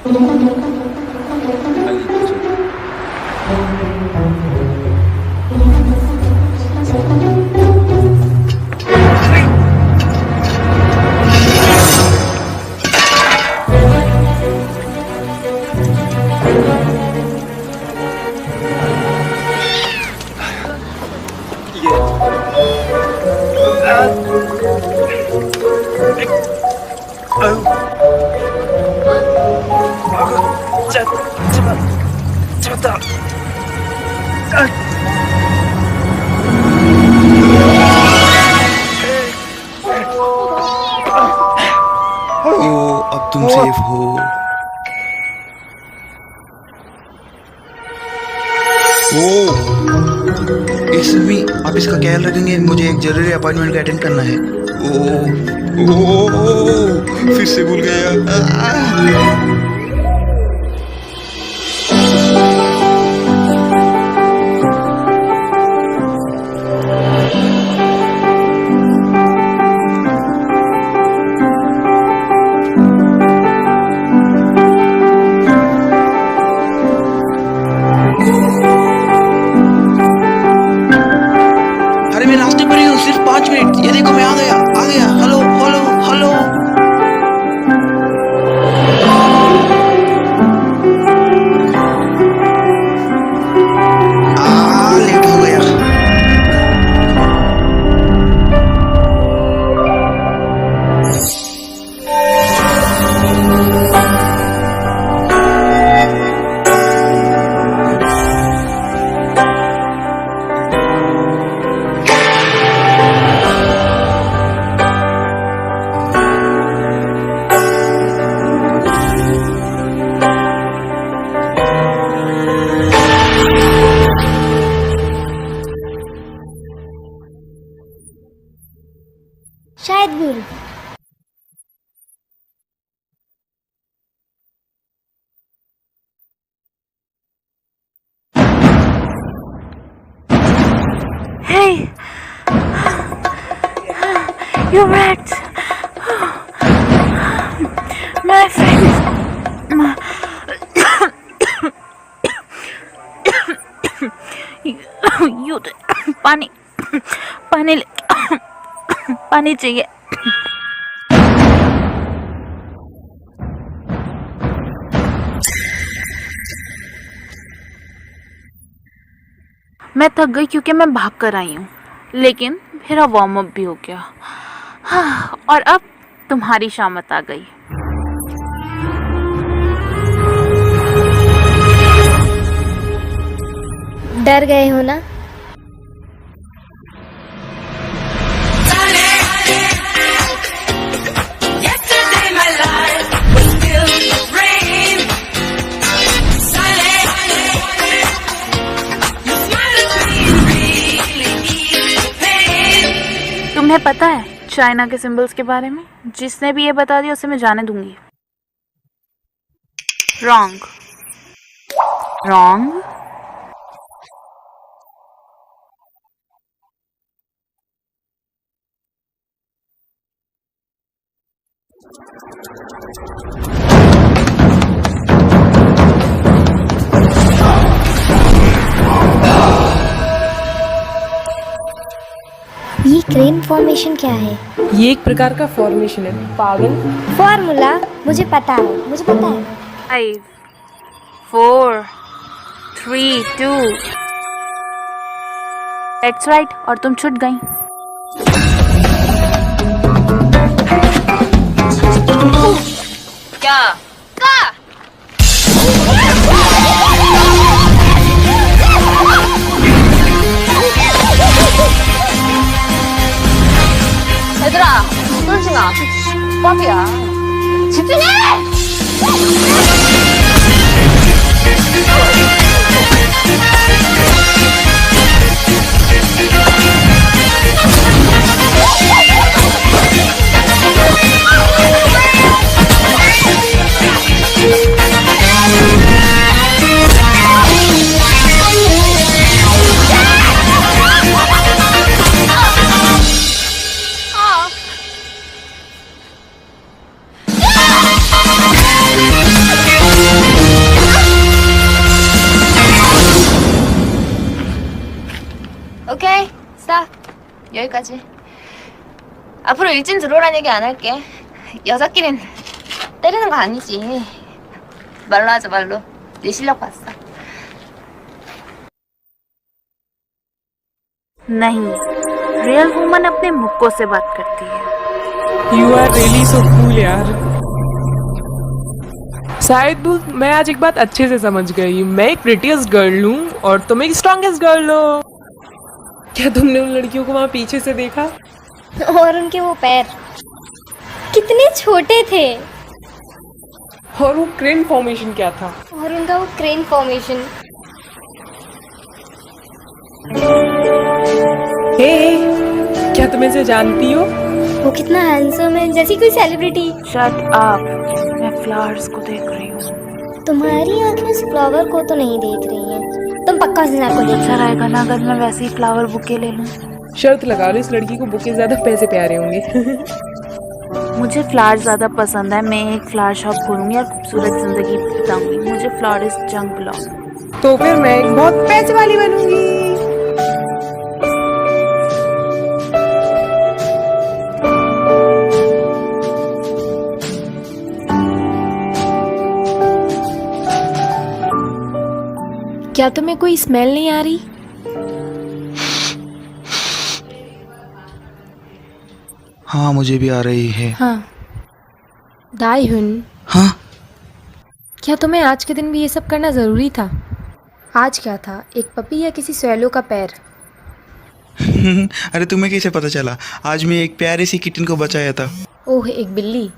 खाली किचन। ये ओ, अब तुम सेफ हो। ओ, एक्सक्यूज मी, आप इसका ख्याल रखेंगे? मुझे एक जरूरी अपॉइंटमेंट का अटेंड करना है। ओ, फिर से भूल गया। अरे मैं रास्ते पर ही हूँ, सिर्फ 5 मिनट। ये देखो, मैं आ गया, आ गया। Hello hello hello. लेट हो गया। शायद भूल। Hey, you rats! My friends! You पानी पानी पानी चाहिए। मैं थक गई क्योंकि मैं भाग कर आई हूँ, लेकिन मेरा वार्म अप भी हो गया। हाँ, और अब तुम्हारी शामत आ गई। डर गए हो ना? तुम्हें पता है चाइना के सिंबल्स के बारे में? जिसने भी ये बता दिया उसे मैं जाने दूंगी। Wrong wrong. ये क्रेन फॉर्मेशन क्या है? ये एक प्रकार का फॉर्मेशन है, पागल। फॉर्मूला मुझे पता है, मुझे पता है। 5 4 3 2। दैट्स राइट, और तुम छूट गई। क्या 얘들아, 쫄지 마. 법이야. 집중해! 여기까지. 앞으로 일진 들어오란 얘기 안 할게. 여자끼린 때리는 거 아니지. 말로 하자, 말로. 네 실력 봤어. नहीं, रियल वुमन अपने मुक्कों से बात करती है। You are really so cool यार। शायद मैं आज एक बात अच्छे से समझ गई। मैं एक प्रिटीएस्ट गर्ल हूँ और तुम एक स्ट्रॉन्गेस्ट गर्ल हो। क्या तुमने उन लड़कियों को वहाँ पीछे से देखा? और उनके वो पैर कितने छोटे थे। और वो क्रेन फॉर्मेशन क्या था? और उनका वो क्रेन फॉर्मेशन। हे, क्या तुम इसे जानती हो? वो कितना हैंडसम है, जैसी कोई सेलिब्रिटी। शट अप, मैं फ्लावर्स को देख रही हूँ। तुम्हारी आंखें उस फ्लावर को तो नहीं देख रही हैं। तुम पक्का उस इंसान को देख अच्छा रहेगा ना अगर मैं वैसे ही फ्लावर बुके ले लूँ। शर्त लगा लो, इस लड़की को बुके ज्यादा पैसे प्यारे होंगे। मुझे फ्लावर ज़्यादा पसंद है। मैं एक फ्लावर शॉप खोलूँगी और खूबसूरत ज़िंदगी बिताऊंगी। मुझे फ्लावरिस्ट जंग बुलाओ। तो फिर मैं एक बहुत पैसे वाली बनूंगी। क्या तुम्हें कोई स्मेल नहीं आ रही? हाँ मुझे भी आ रही है। हाँ। दाइहुन, हाँ क्या तुम्हें आज के दिन भी ये सब करना जरूरी था? आज क्या था, एक पपी या किसी स्वैलो का पैर? अरे तुम्हें कैसे पता चला? आज मैं एक प्यारे सी किटन को बचाया था। ओह, एक बिल्ली।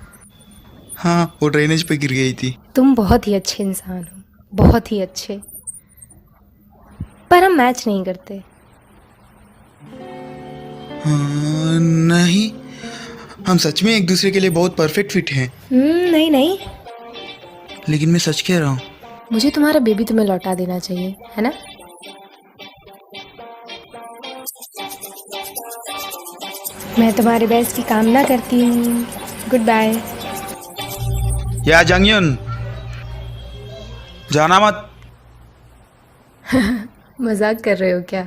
हाँ वो ड्रेनेज पे गिर गई थी। तुम बहुत ही अच्छे इंसान हो, बहुत ही अच्छे। पर हम मैच नहीं करते। हाँ, नहीं हम सच में एक दूसरे के लिए बहुत परफेक्ट फिट हैं। नहीं नहीं, लेकिन मैं सच कह रहा हूँ। मुझे तुम्हारा बेबी तुम्हें लौटा देना चाहिए, है ना? मैं तुम्हारे बेस्ट की कामना करती हूँ। Good bye. या जंगयुन, जाना मत। मजाक कर रहे हो क्या?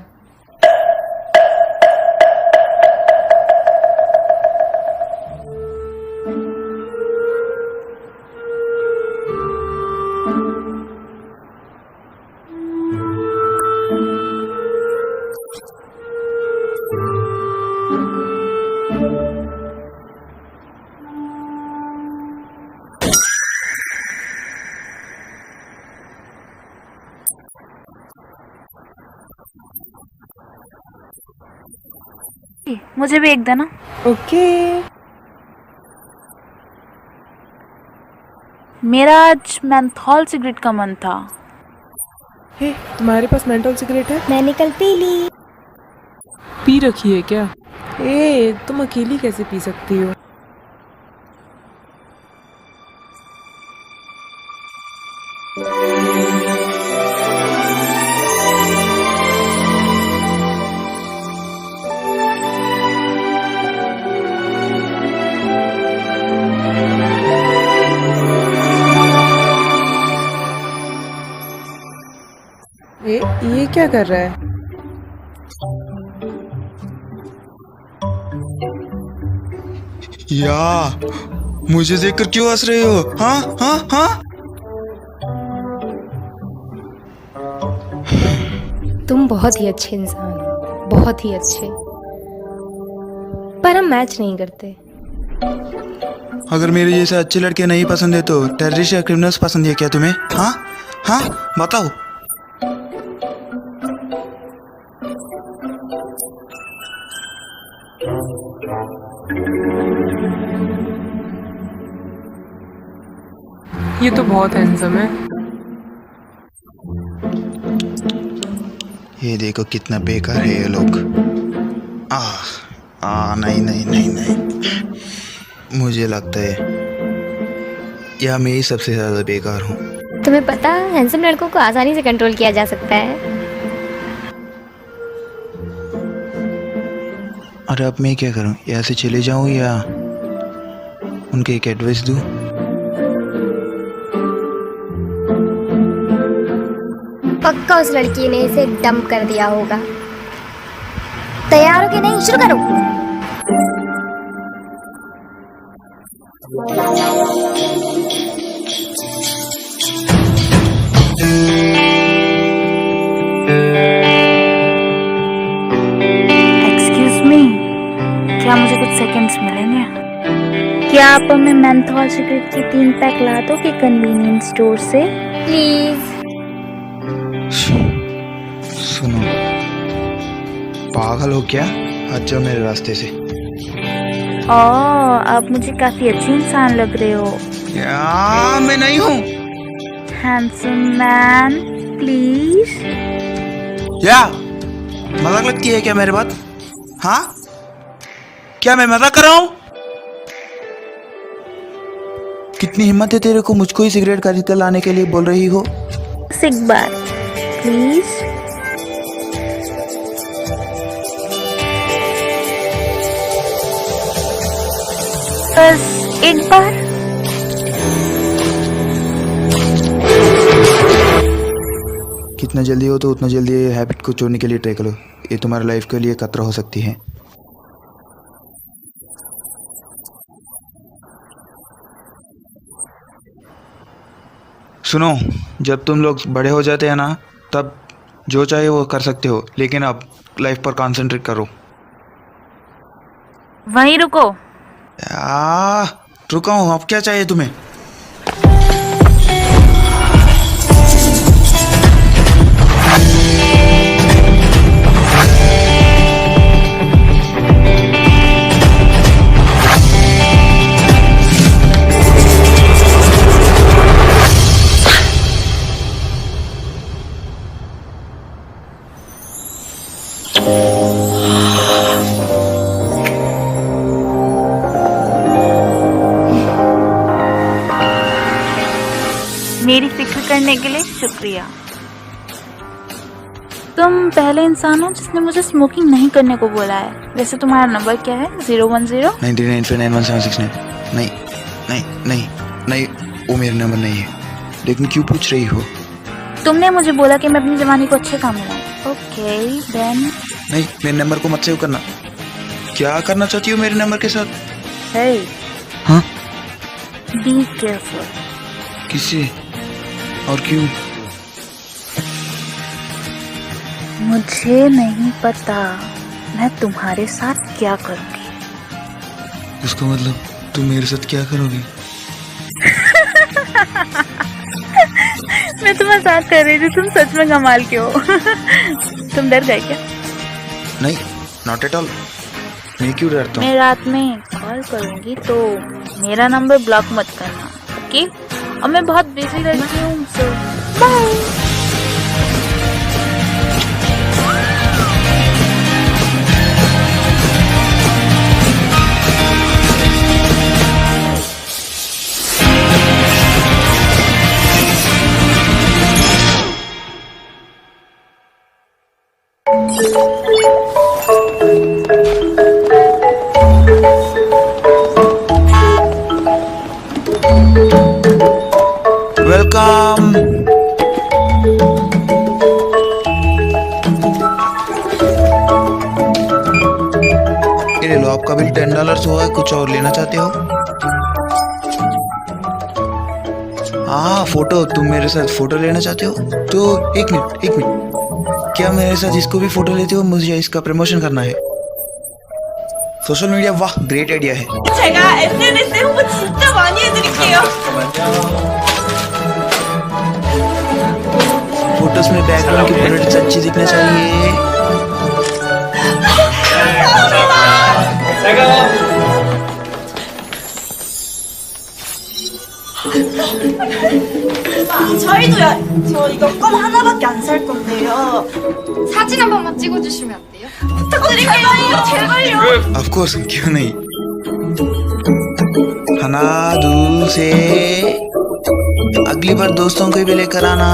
मुझे भी एक देना। ओके। मेरा आज मेंथॉल सिगरेट का मन था। हे, तुम्हारे पास मेंटोल सिगरेट है? मैंने कल पी ली। पी रखी है क्या? ए, तुम अकेली कैसे पी सकती हो? ये क्या कर रहा है? या मुझे देखकर क्यों हंस रहे हो? हाँ हाँ हाँ। तुम बहुत ही अच्छे इंसान हो, बहुत ही अच्छे। पर हम मैच नहीं करते। अगर मेरे जैसे अच्छे लड़के नहीं पसंद है तो टेररिस्ट या क्रिमिनल्स पसंद है क्या तुम्हें? हाँ हाँ बताओ। ये तो बहुत हैंडसम है। ये देखो कितना बेकार है ये लोग। नहीं नहीं नहीं नहीं, मुझे लगता है या मैं ही सबसे ज़्यादा बेकार हूँ। तुम्हें पता, हैंडसम लड़कों को आसानी से कंट्रोल किया जा सकता है। अरे अब मैं क्या करूँ? यहाँ से चले जाऊँ या उनके एक एडवाइस दूँ? पक्का उस लड़की ने इसे डंप कर दिया होगा, तैयार हो कि नहीं? शुरू करो। एक्सक्यूज मी, क्या मुझे कुछ सेकंड्स मिलेंगे? क्या आप हमें मेंथोल सिगरेट के 3 पैक ला दोगे कन्वीनियंस स्टोर से? प्लीज। सुनो, पागल हो क्या? हट जाओ मेरे रास्ते से। आप मुझे काफी अच्छी इंसान लग रहे हो। क्या मैं नहीं हूँ? Handsome man, please. क्या मजाक लगती है क्या मेरे बात? हाँ, क्या मैं मजाक कर रहा हूँ? कितनी हिम्मत है तेरे को मुझको ही सिगरेट खरीद कर लाने के लिए बोल रही हो? बस एक बार प्लीज। बस एक बार। कितना जल्दी हो तो उतना जल्दी ये हैबिट को छोड़ने के लिए ट्राई करो। ये तुम्हारी लाइफ के लिए खतरा हो सकती है। सुनो, जब तुम लोग बड़े हो जाते हैं ना, तब जो चाहे वो कर सकते हो, लेकिन अब लाइफ पर कंसंट्रेट करो। वहीं रुको। रुका हूँ, अब क्या चाहिए तुम्हें? मेरी फिक्र करने के लिए शुक्रिया। तुम पहले इंसान हो जिसने मुझे स्मोकिंग नहीं करने को बोला है। वैसे तुम्हारा नंबर क्या है? 010? 9995917969। नहीं नहीं नहीं नहीं, वो मेरा नंबर नहीं है। लेकिन क्यों पूछ रही हो? तुमने मुझे बोला कि मैं अपनी जवानी को अच्छे काम में लाऊं। Okay then. नहीं, मेरे नंबर को मत सेव करना। क्या करना चाहती हो मेरे नंबर के साथ? हे, हाँ, बी केयरफुल। किससे और क्यों? मुझे नहीं पता मैं तुम्हारे साथ क्या करूंगी। उसका मतलब तुम मेरे साथ क्या करोगी? मैं तो मजाक कर रही थी, तुम सच में कमाल के हो। तुम डर गए क्या? नहीं, नॉट एट ऑल। मैं क्यों डरता हूँ? मैं रात में कॉल करूंगी तो मेरा नंबर ब्लॉक मत करना, ओके? और मैं बहुत बिजी रहती हूँ, सो बाय। वेलकम। ये लो, आपका बिल $10 हुआ है। कुछ और लेना चाहते हो? हाँ, फोटो। तुम मेरे साथ फोटो लेना चाहते हो? तो एक मिनट। क्या मेरे साथ इसको भी फोटो लेते हो? मुझे इसका प्रमोशन करना है सोशल मीडिया। वाह, ग्रेट आइडिया है। 제가 SNS에 홍보 진짜 많이 해드릴게요. फोटोज में बैकग्राउंड की क्वालिटी अच्छी दिखनी चाहिए। 저희도요. 저 이거 껌 하나밖에 안 살 건데요. 사진 한 번만 찍어주시면 안 돼요? 부탁드릴게요. 제발요. ऑफ कोर्स, क्यों नहीं। हना दूर से अगली बार दोस्तों को भी लेकर आना।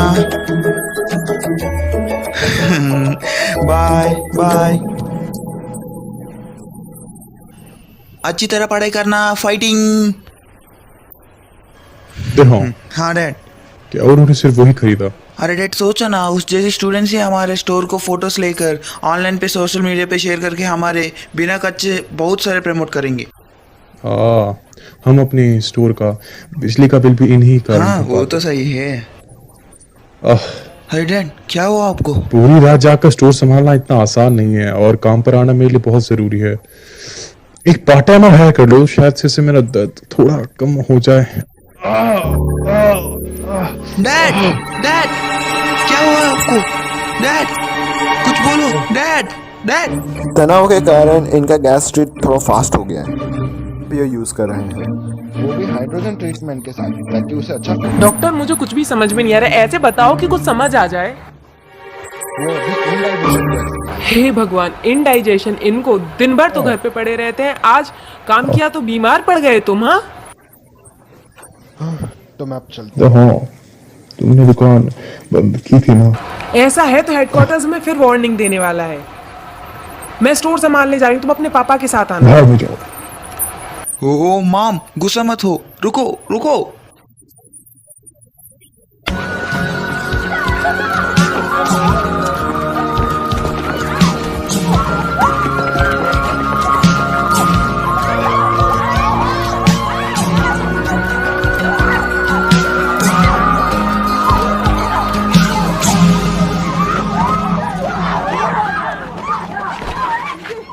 Bye bye. अच्छी तरह पढ़ाई करना। फाइटिंग। हाँ, हाँ डैड। क्या उन्होंने सिर्फ वही खरीदा? अरे डैड सोचो ना, उस जैसे स्टूडेंट्स ही हमारे स्टोर को फोटोज लेकर ऑनलाइन पे सोशल मीडिया पे शेयर करके हमारे बिना कच्चे बहुत सारे प्रमोट करेंगे। हम अपने स्टोर का बिजली का बिल भी इन्हीं कारण हाँ भरते वो हैं। तो सही है। आह, अरे डैड क्या हुआ आपको? पूरी रात जाकर स्टोर संभालना इतना आसान नहीं है और काम पर आना मेरे लिए बहुत जरूरी है। एक पार्ट टाइमर हायर कर लो, शायद से इससे मेरा दर्द थोड़ा कम हो जाए। डैड डैड क्या हुआ आपको? डैड कुछ बोलो। डैड डैड तनाव के कारण इनका गैस रेट थोड़ा फास्ट हो गया है, ये यूज कर रहे हैं, वो भी हाइड्रोजन ट्रीटमेंट के साथ, ताकि उसे अच्छा डॉक्टर मुझे कुछ भी समझ में नहीं आ रहा है, ऐसे बताओ कि कुछ समझ आ जाए। वो अभी indigestion गैस है। हे भगवान, इनडाइजेशन, इनको दिन भर तो घर पे पड़े रहते हैं, आज काम किया तो बीमार पड़ गए तुम। हाँ तो मैं अब चलता तो हाँ, तुमने दुकान बंद की थी ना। ऐसा है तो हेडक्वार्टर्स में फिर वार्निंग देने वाला है। मैं स्टोर संभालने जा रही हूँ, तुम अपने पापा के साथ आना। बाहर में जाओ। ओ माम गुस्सा मत हो, रुको रुको।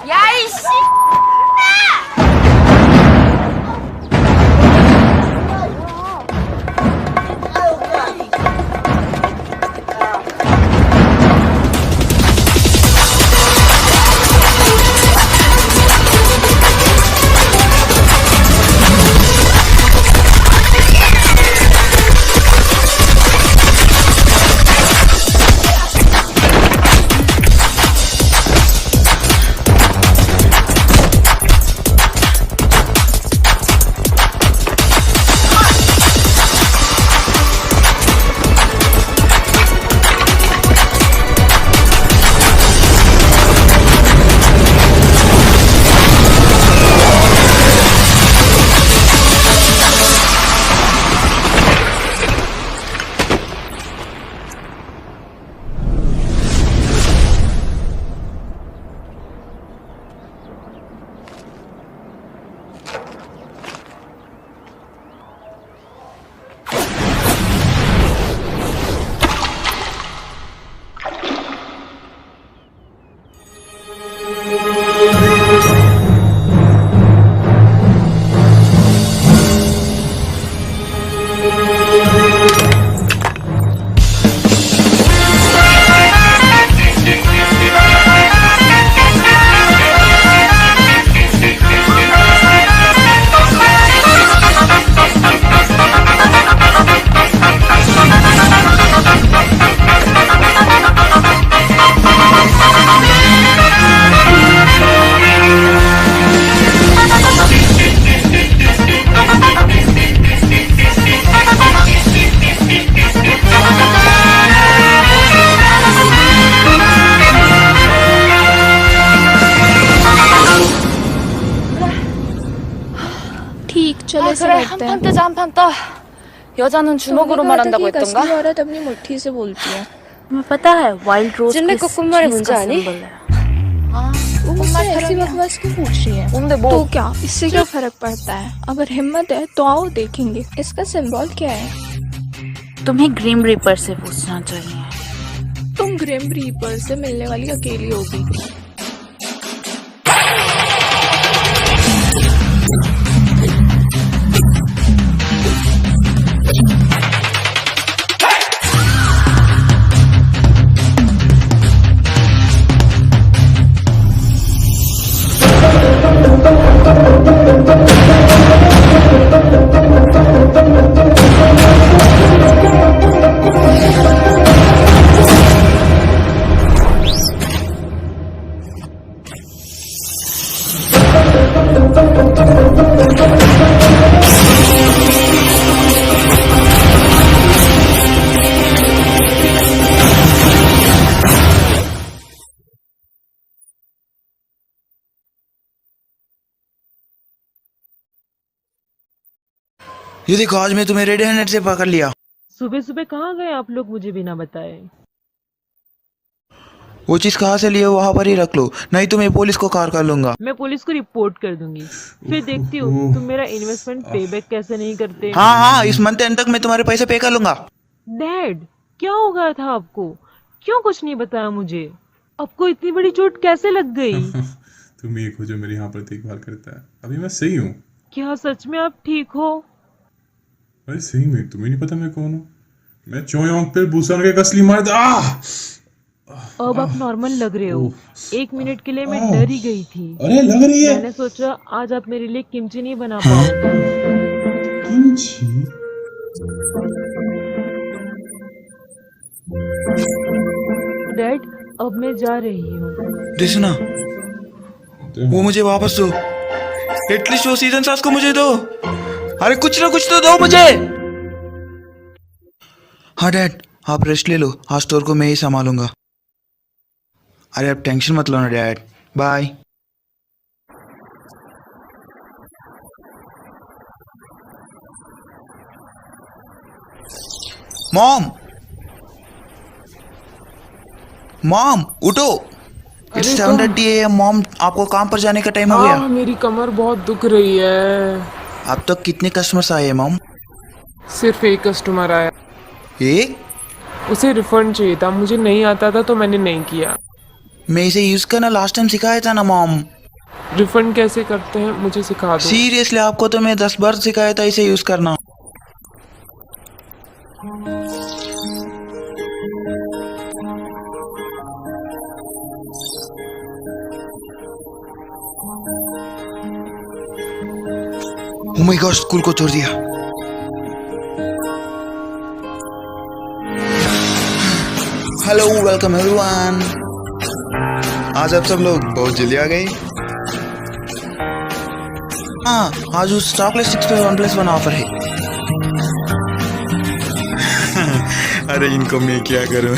야이씨! चलो ऐसा 그래, करते 한 हैं। 판 뜨자, 한 판 떠. 여자는 주먹으로 말한다고 कि 했던가? कसली औरत अपनी मुट्ठी से बोलती है। तुम्हें पता है वाइल्ड रोज जिनमें किस को कुम्हारी चीज मुंजा का आनी? सिंबल है? वो मुझसे ऐसी बकवास क्यों पूछ रही है? 뭔데 뭐? तो क्या इससे क्या फर्क पड़ता है? अगर हिम्मत है तो आओ देखेंगे इसका सिंबल क्या है। तुम्हें ग्रीम रीपर से पूछना चाहिए। तुम ग्रिम रीपर से मिलने वाली अकेली होगी। ये देखो आज मैं तुम्हें रेड हैंडेड से पकड़ लिया। सुबह सुबह कहाँ गए आप लोग मुझे बिना बताए? वो चीज कहाँ से लिए वहां पर ही रख लो, नहीं तो मैं पुलिस को कार कर लूंगा। मैं पुलिस को रिपोर्ट कर दूंगी। फिर देखती हूँ तुम मेरा इन्वेस्टमेंट पेबैक कैसे नहीं करते। हाँ हाँ, इस मंथ एंड तक मैं तुम्हारे पैसे पे कर लूंगा। डैड, क्या हो गया था आपको? क्यों कुछ नहीं बताया मुझे? आपको इतनी बड़ी चोट कैसे लग गई? तुम एक हो जो मेरी यहाँ पर देखभाल करता है। अभी मैं सही हूँ। क्या सच में आप ठीक हो? अरे सही में, तुम्हें नहीं पता मैं कौन हूँ? मैं चोयोंग पे बुसान के असली मर्द। अब आप नॉर्मल लग रहे हो। 1 मिनट के लिए मैं डर ही गई थी। अरे लग रही है। मैंने सोचा आज आप मेरे लिए किमची नहीं बना पाओगे। किमची? डैड, अब मैं जा रही हूँ। देखना, वो मुझे वापस दो। एटलीस्ट वो सीजन 7 को मुझे दो। अरे कुछ ना कुछ तो दो मुझे। हाँ डैड, आप रेस्ट ले लो, आज स्टोर को मैं ही संभालूंगा। अरे आप टेंशन मत लो ना डैड, बाय। मॉम उठो, इट्स 7:30 AM। मॉम, आपको काम पर जाने का टाइम हो गया। मेरी कमर बहुत दुख रही है। अब तक कितने कस्टमर्स आए मॉम? सिर्फ एक कस्टमर आया। एक? उसे रिफंड चाहिए था, मुझे नहीं आता था तो मैंने नहीं किया। मैं इसे यूज करना लास्ट टाइम सिखाया था ना मॉम। रिफंड कैसे करते हैं मुझे सिखा दो। सीरियसली, आपको तो मैं 10 बार सिखाया था इसे यूज करना। Oh my God, स्कूल को छोड़ दिया। Hello, welcome everyone. आज आप सब लोग बहुत जल्दी आ गए। हाँ, आज उस चॉकलेट 6 पे 1+1 ऑफर है। अरे इनको मैं क्या करूं?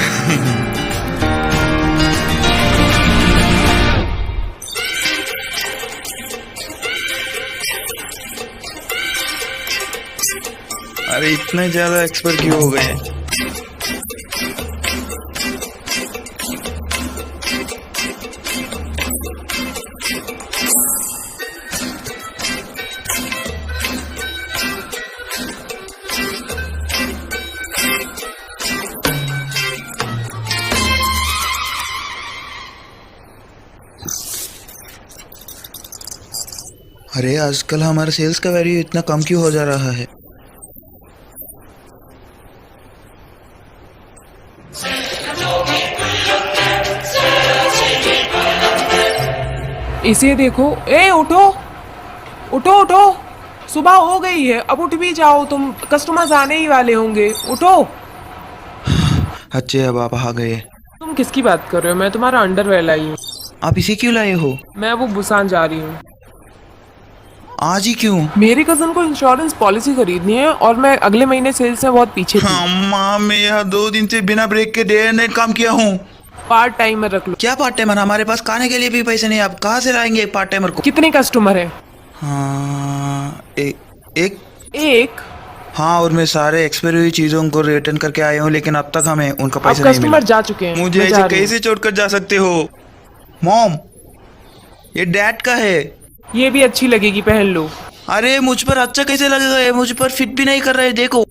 अरे इतने ज्यादा एक्सपर्ट क्यों हो गए? अरे आजकल हमारे सेल्स का वैल्यू इतना कम क्यों हो जा रहा है? इसे देखो। ए उठो उठो उठो, सुबह हो गई है, अब उठ भी जाओ, तुम कस्टमर्स आने ही वाले होंगे, उठो। अच्छे, अब आप आ गए। तुम किसकी बात कर रहे हो? मैं तुम्हारा अंडरवेयर लाई हूँ। आप इसे क्यों लाए हो? मैं वो बुसान जा रही हूँ। आज ही क्यों? मेरी कजन को इंश्योरेंस पॉलिसी खरीदनी है और मैं अगले महीने सेल्स में बहुत पीछे थी। अम्मा, मैं यहाँ 2 दिन से बिना ब्रेक के डे एंड नाइट काम किया हूँ। पार्ट टाइम में रख लो। क्या पार्ट टाइमर? हमारे पास खाने के लिए भी पैसे नहीं, आप कहाँ से लाएंगे एक पार्ट टाइमर को? कितने कस्टमर है? हाँ, एक। हाँ, और मैं सारे एक्सपायरी हुई चीजों को रिटर्न करके आया हूँ, लेकिन अब तक हमें उनका पैसा नहीं मिला। कस्टमर जा चुके हैं। मुझे ऐसे कैसे छोड़कर जा सकते हो? मॉम, ये डैड का है। ये भी अच्छी लगेगी, पहन लो। अरे मुझ पर अच्छा कैसे लगेगा? ये मुझ पर फिट भी नहीं कर रहे, देखो।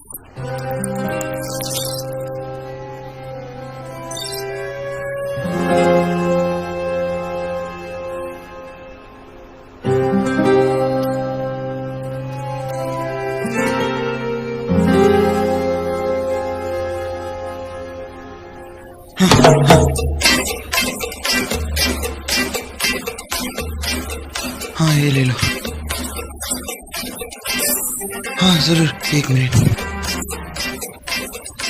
हाँ, ये ले लो। हाँ जरूर, 1 मिनट।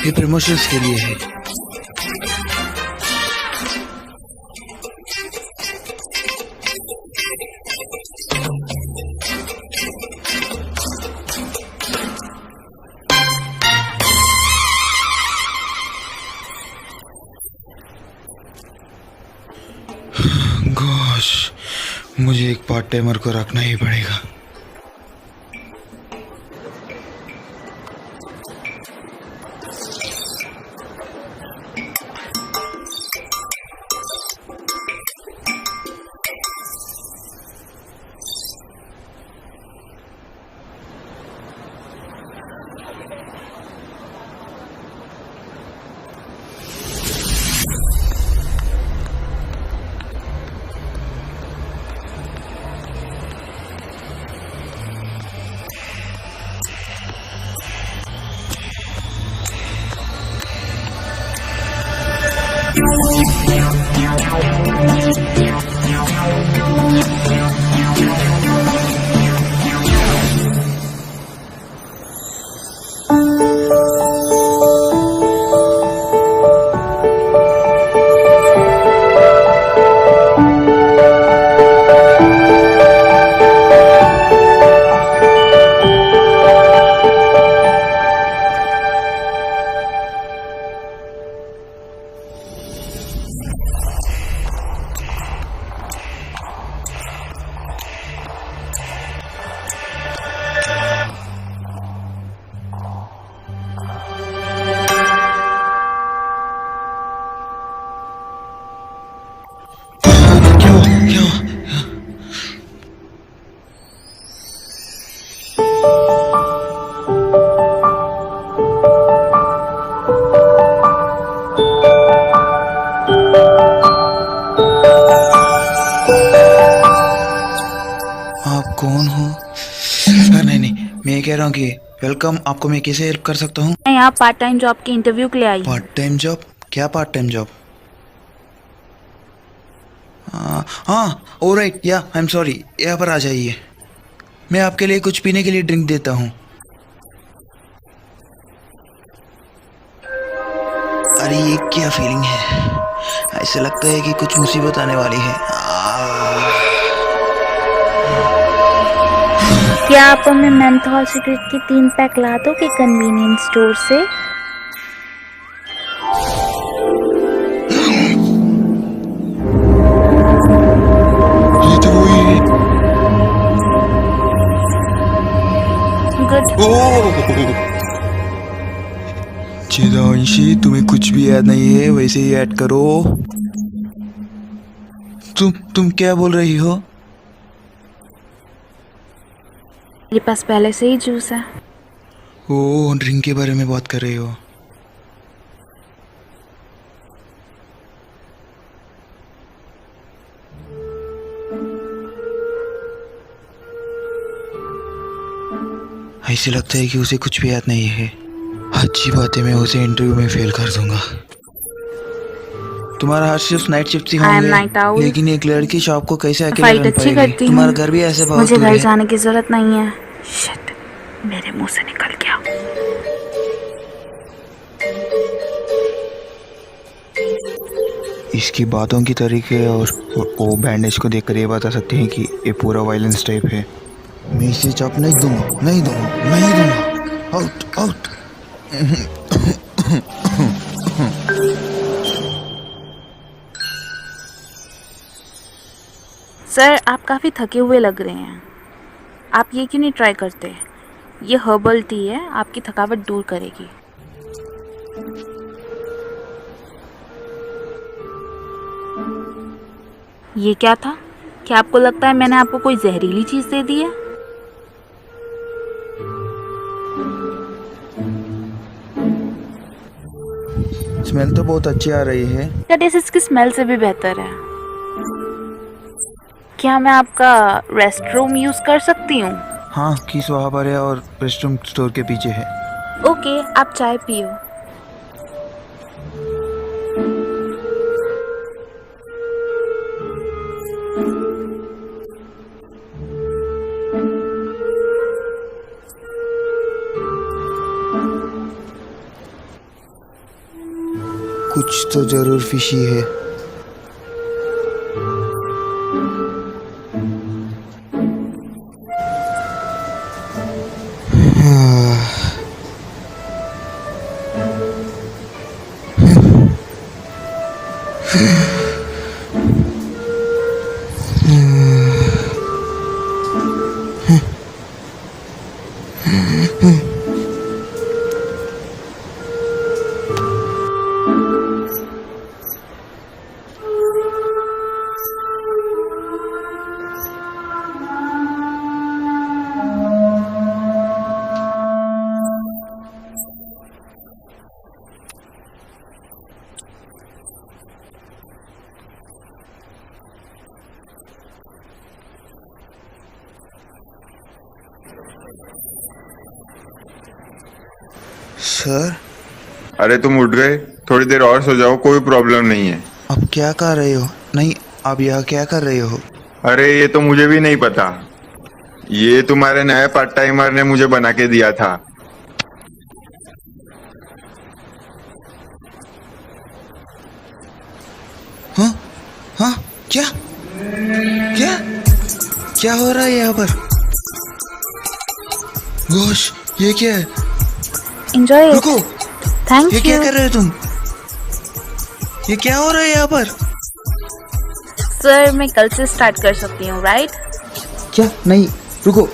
ये प्रमोशंस के लिए है। गोश, मुझे एक पार्ट टाइमर को रखना ही पड़ेगा। आप कौन हो? नहीं, मैं ये कह रहा हूँ कि वेलकम, आपको मैं कैसे हेल्प कर सकता हूँ? मैं यहाँ पार्ट टाइम जॉब के इंटरव्यू के लिए आई हूँ। Part time job? क्या पार्ट टाइम जॉब? हाँ, ऑलराइट, या आई एम सॉरी, यहाँ पर आ जाइए, मैं आपके लिए कुछ पीने के लिए ड्रिंक देता हूँ। अरे ये क्या फीलिंग है? ऐसे लगता है कि कुछ मुसीबत आने वाली है। क्या आप हमें मेंथोल सिगरेट की 3 पैक ला दोगे कन्वीनियंस स्टोर से? ये तो वही है। गुड। चिदांशी, तुम्हें कुछ भी याद नहीं है, वैसे ही ऐड करो। तुम क्या बोल रही हो? मेरे पास पहले से ही जूस है। ओ, ड्रिंक के बारे में बात कर रही हो? ऐसे लगता है कि उसे कुछ भी याद नहीं है। अच्छी बात है, मैं उसे इंटरव्यू में फेल कर दूंगा। तुम्हारा हर शिफ्ट नाइट शिफ्ट ही होंगे, लेकिन एक लड़की शॉप को कैसे अकेले फाइट रन अच्छी पाएगी? करती तुम्हारा हूँ। घर भी ऐसे बहुत मुझे दूर घर है। जाने की जरूरत नहीं है। शिट, मेरे मुंह से निकल गया। इसकी बातों की तरीके और वो बैंडेज को देखकर ये बता सकते हैं कि ये पूरा वायलेंस टाइप है। मैं इसे चॉप नहीं दूंगा, नहीं दूंगा, नहीं दूंगा। Out, out. सर, आप काफ़ी थके हुए लग रहे हैं। आप ये क्यों नहीं ट्राई करते? ये हर्बल टी है, आपकी थकावट दूर करेगी। ये क्या था? क्या आपको लगता है मैंने आपको कोई जहरीली चीज़ दे दी है? स्मेल तो बहुत अच्छी आ रही है। क्या टेस्ट इसकी स्मेल से भी बेहतर है? क्या मैं आपका रेस्ट रूम यूज़ कर सकती हूँ? हाँ, कीस वहाँ पर है और रेस्टरूम स्टोर के पीछे है। ओके, आप चाय पियो। कुछ तो जरूर फिशी है। सर, अरे तुम उठ गए, थोड़ी देर और सो जाओ, कोई प्रॉब्लम नहीं है। अब क्या कर रहे हो? नहीं, अब यह क्या कर रहे हो? अरे ये तो मुझे भी नहीं पता, ये तुम्हारे नए पार्ट टाइमर ने मुझे बना के दिया था। हाँ हाँ, क्या क्या क्या हो रहा है यहाँ पर? गोश, ये क्या है? एंजॉय। रुको, थैंक ये यू। क्या कर रहे हो तुम? ये क्या हो रहा है यहाँ पर? सर मैं कल से स्टार्ट कर सकती हूँ, राइट? क्या? नहीं, रुको,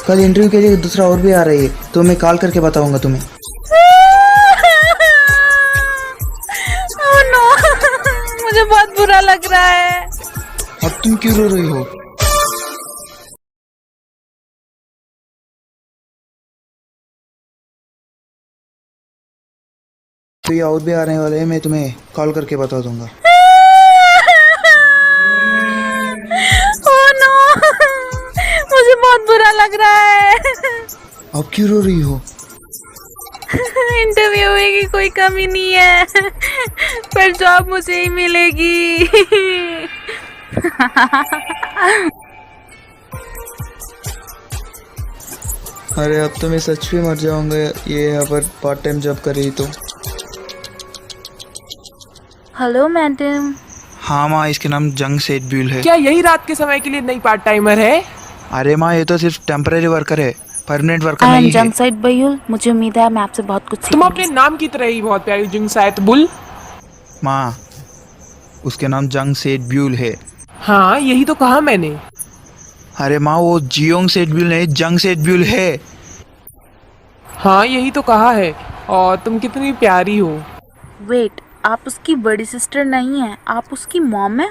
कल इंटरव्यू के लिए दूसरा और भी आ रही है, तो मैं कॉल करके बताऊंगा तुम्हें। ओह नो, मुझे बहुत बुरा लग रहा है। अब तुम क्यों रो रही हो? तो ये और भी आने वाले हैं, मैं तुम्हें कॉल करके बता दूंगा। ओह नो, मुझे बहुत बुरा लग रहा है। अब क्यों रो रही हो? इंटरव्यू की कोई कमी नहीं है, पर जॉब मुझे ही मिलेगी। अरे अब तो मैं सच में मर जाऊंगा ये यहाँ पर पार्ट टाइम जॉब कर रही तो। Hello madam. हाँ माँ, इसके नाम जंग सेटब्यूल है। क्या यही रात के समय के लिए नई पार्ट टाइमर है? अरे माँ, ये तो सिर्फ टेम्पररी वर्कर है, परमानेंट वर्कर आई एम नहीं है। जंग साइड बयूल, मुझे उम्मीद है मैं आपसे बहुत कुछ तुम सीखूंगी। अपने नाम की तरह ही बहुत प्यारी जिंग सायत बुल। माँ, उसके नाम जंग सेटब्यूल है। हाँ यही तो कहा मैंने। अरे माँ, वो जियोंग सेटब्यूल नहीं, जंग सेटब्यूल है। हाँ यही तो कहा है। और तुम कितनी प्यारी हो। वेट, आप उसकी बड़ी सिस्टर नहीं है, आप उसकी मॉम है?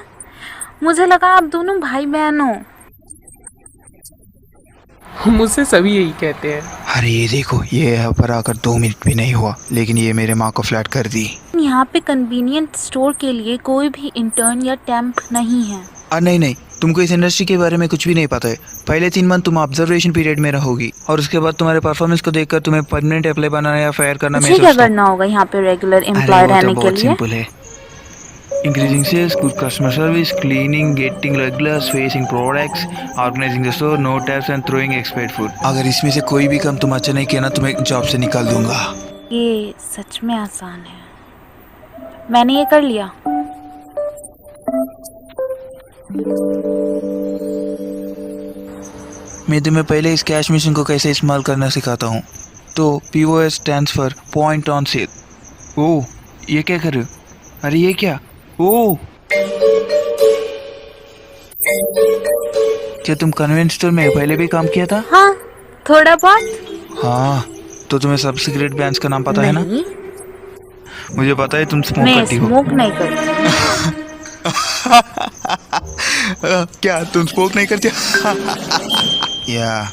मुझे लगा आप दोनों भाई बहन हो। मुझसे सभी यही कहते हैं। अरे ये देखो, ये यहाँ पर आकर 2 मिनट भी नहीं हुआ, लेकिन ये मेरे माँ को फ्लैट कर दी। यहाँ पे कन्वीनियंट स्टोर के लिए कोई भी इंटर्न या टेम्प नहीं है। नहीं नहीं, तुमको इस इंडस्ट्री के बारे में कुछ भी नहीं पता है। पहले 3 मंथ तुम ऑब्जर्वेशन पीरियड में रहोगी, और उसके बाद तुम्हारे परफॉर्मेंस को देखकर तुम्हें परमानेंट अप्लाई बनाना या फायर करना मैं मुझे क्या सोचता हूँ। करना होगा यहाँ पे रेगुलर एम्प्लॉय रहने के बहुत लिए? सिंपल है। Increasing sales, good customer service, cleaning, getting regulars, facing products, organizing the store, no taps and throwing expired food. अगर इसमें से कोई भी काम तुम अच्छा नहीं किया ना, तुम्हें जॉब से निकाल दूंगा। ये सच में आसान है, मैंने ये कर लिया। मैं तुम्हें पहले इस कैश मशीन को कैसे इस्तेमाल करना सिखाता हूँ। तो POS stands for point on sale. Oh, ये क्या कर रहे हो? अरे ये क्या? ओह, क्या तुम कन्वेंस स्टोर में पहले भी काम किया था? हाँ, थोड़ा बहुत। हाँ, तो तुम्हें सब सीक्रेट ब्रांड्स का नाम पता है ना? नहीं, मुझे पता है तुम स्मोक मैं करती हो। स्मोक नहीं करती। क्या तुम स्मोक नहीं करती? या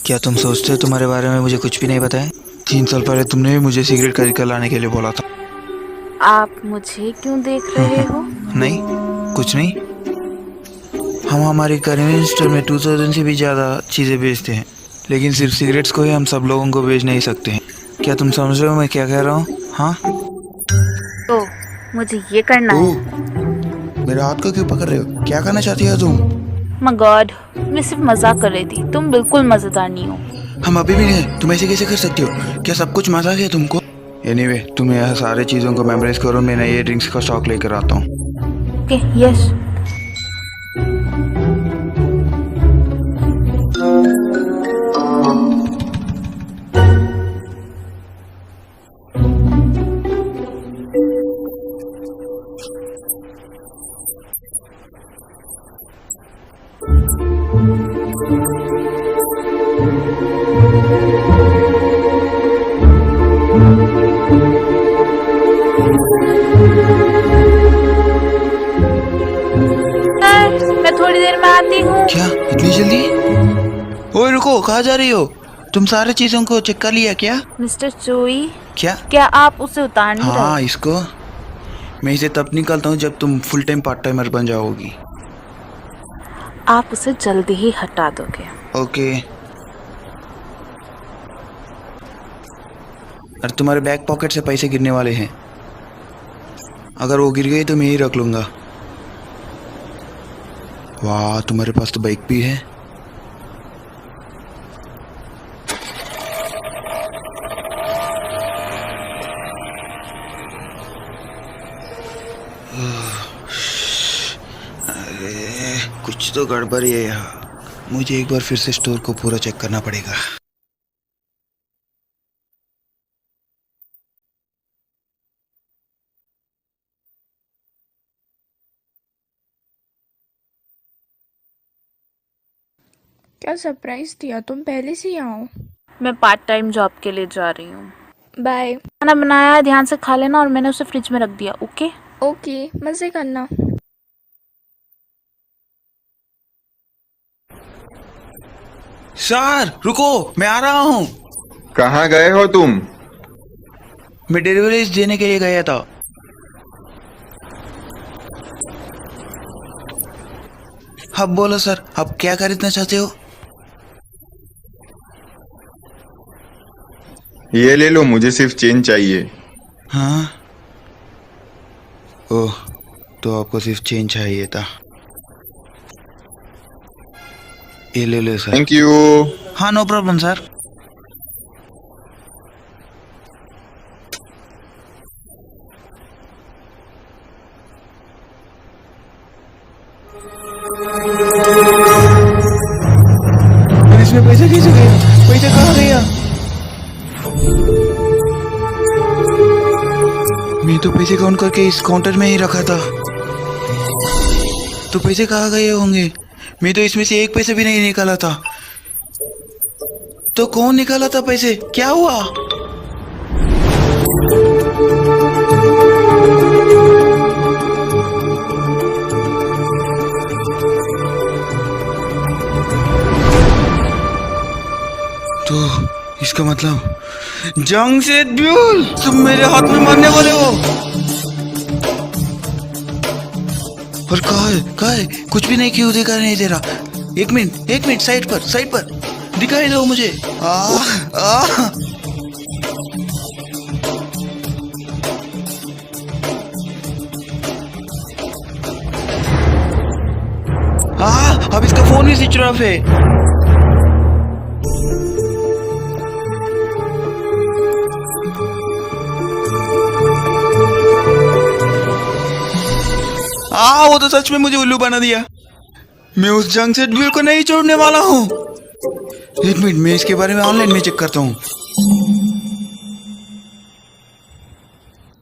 क्या तुम सोचते हो तुम्हारे बारे में मुझे कुछ भी नहीं पता है? 3 साल पहले तुमने भी मुझे सिगरेट खरीद कर लाने के लिए बोला था। आप मुझे क्यों देख रहे हो? नहीं, कुछ नहीं। हम हमारी कन्वीनियंस स्टोर में 2000 से भी ज़्यादा चीज़ें बेचते हैं, लेकिन सिर्फ सिगरेट्स को ही हम सब लोगों को बेच नहीं सकते हैं। क्या तुम समझ रहे हो मैं क्या कह रहा हूँ? हाँ, तो मुझे ये करना है। मेरे हाथ को क्यों पकड़ रहे हो? क्या करना चाहती हो तुम? माय गॉड, मैं सिर्फ मजाक कर रही थी, तुम बिल्कुल मजेदार नहीं हो। हम अभी भी नहीं, तुम ऐसे कैसे कर सकती हो? क्या सब कुछ मजाक है तुमको? एनीवे, तुम यह सारे चीज़ों को मेमोराइज करो, मैं नए ड्रिंक्स का स्टॉक लेकर आता हूँ। Okay, yes. मैं थोड़ी देर में आती हूँ। क्या इतनी जल्दी? ओए रुको, कहाँ जा रही हो? तुम सारे चीजों को चेक कर लिया क्या? मिस्टर चोई, क्या आप उसे उतार नहीं रहे? हाँ, इसको मैं इसे तब निकालता हूँ जब तुम फुल टाइम पार्ट टाइमर बन जाओगी। आप उसे जल्दी ही हटा दोगे। ओके। और तुम्हारे बैक पॉकेट से पैसे गिरने वाले हैं। अगर वो गिर गई तो मैं ही रख लूंगा। वाह, तुम्हारे पास तो बाइक भी है। अरे कुछ तो गड़बड़ है यहाँ। मुझे एक बार फिर से स्टोर को पूरा चेक करना पड़ेगा। क्या सरप्राइज दिया, तुम पहले से ही आओ। मैं पार्ट टाइम जॉब के लिए जा रही हूँ। बाय। खाना बनाया है, ध्यान से खा लेना, और मैंने उसे फ्रिज में रख दिया। ओके ओके, मजे करना। सर रुको, मैं आ रहा हूँ। कहाँ गए हो तुम? मैं डिलीवरी देने के लिए गया था। अब बोलो सर, अब क्या खरीदना चाहते हो? ये ले लो, मुझे सिर्फ चेन चाहिए। हाँ, ओह, तो आपको सिर्फ चेन चाहिए था। ये ले लो सर। Thank you. हाँ, नो प्रॉब्लम सर। इसमें पैसा कैसे गया? पैसा कहाँ गया? मैं तो पैसे काउंट करके इस काउंटर में ही रखा था। तो पैसे कहाँ गए होंगे? मैं तो इसमें से एक पैसे भी नहीं निकाला था। तो कौन निकाला था पैसे? क्या हुआ? तो इसका मतलब जमशेदुल, तुम मेरे हाथ में मारने वाले हो। पर कहाँ है? कुछ भी नहीं, क्यों दिखाई नहीं दे रहा? एक मिनट, साइड पर दिखाई दो मुझे। अब इसका फोन भी स्विच ऑफ है। वो तो सच में मुझे उल्लू बना दिया। मैं उस जमशेदुल को नहीं छोड़ने वाला हूँ। एक मिनट, मैं इसके बारे में ऑनलाइन में चेक करता हूँ।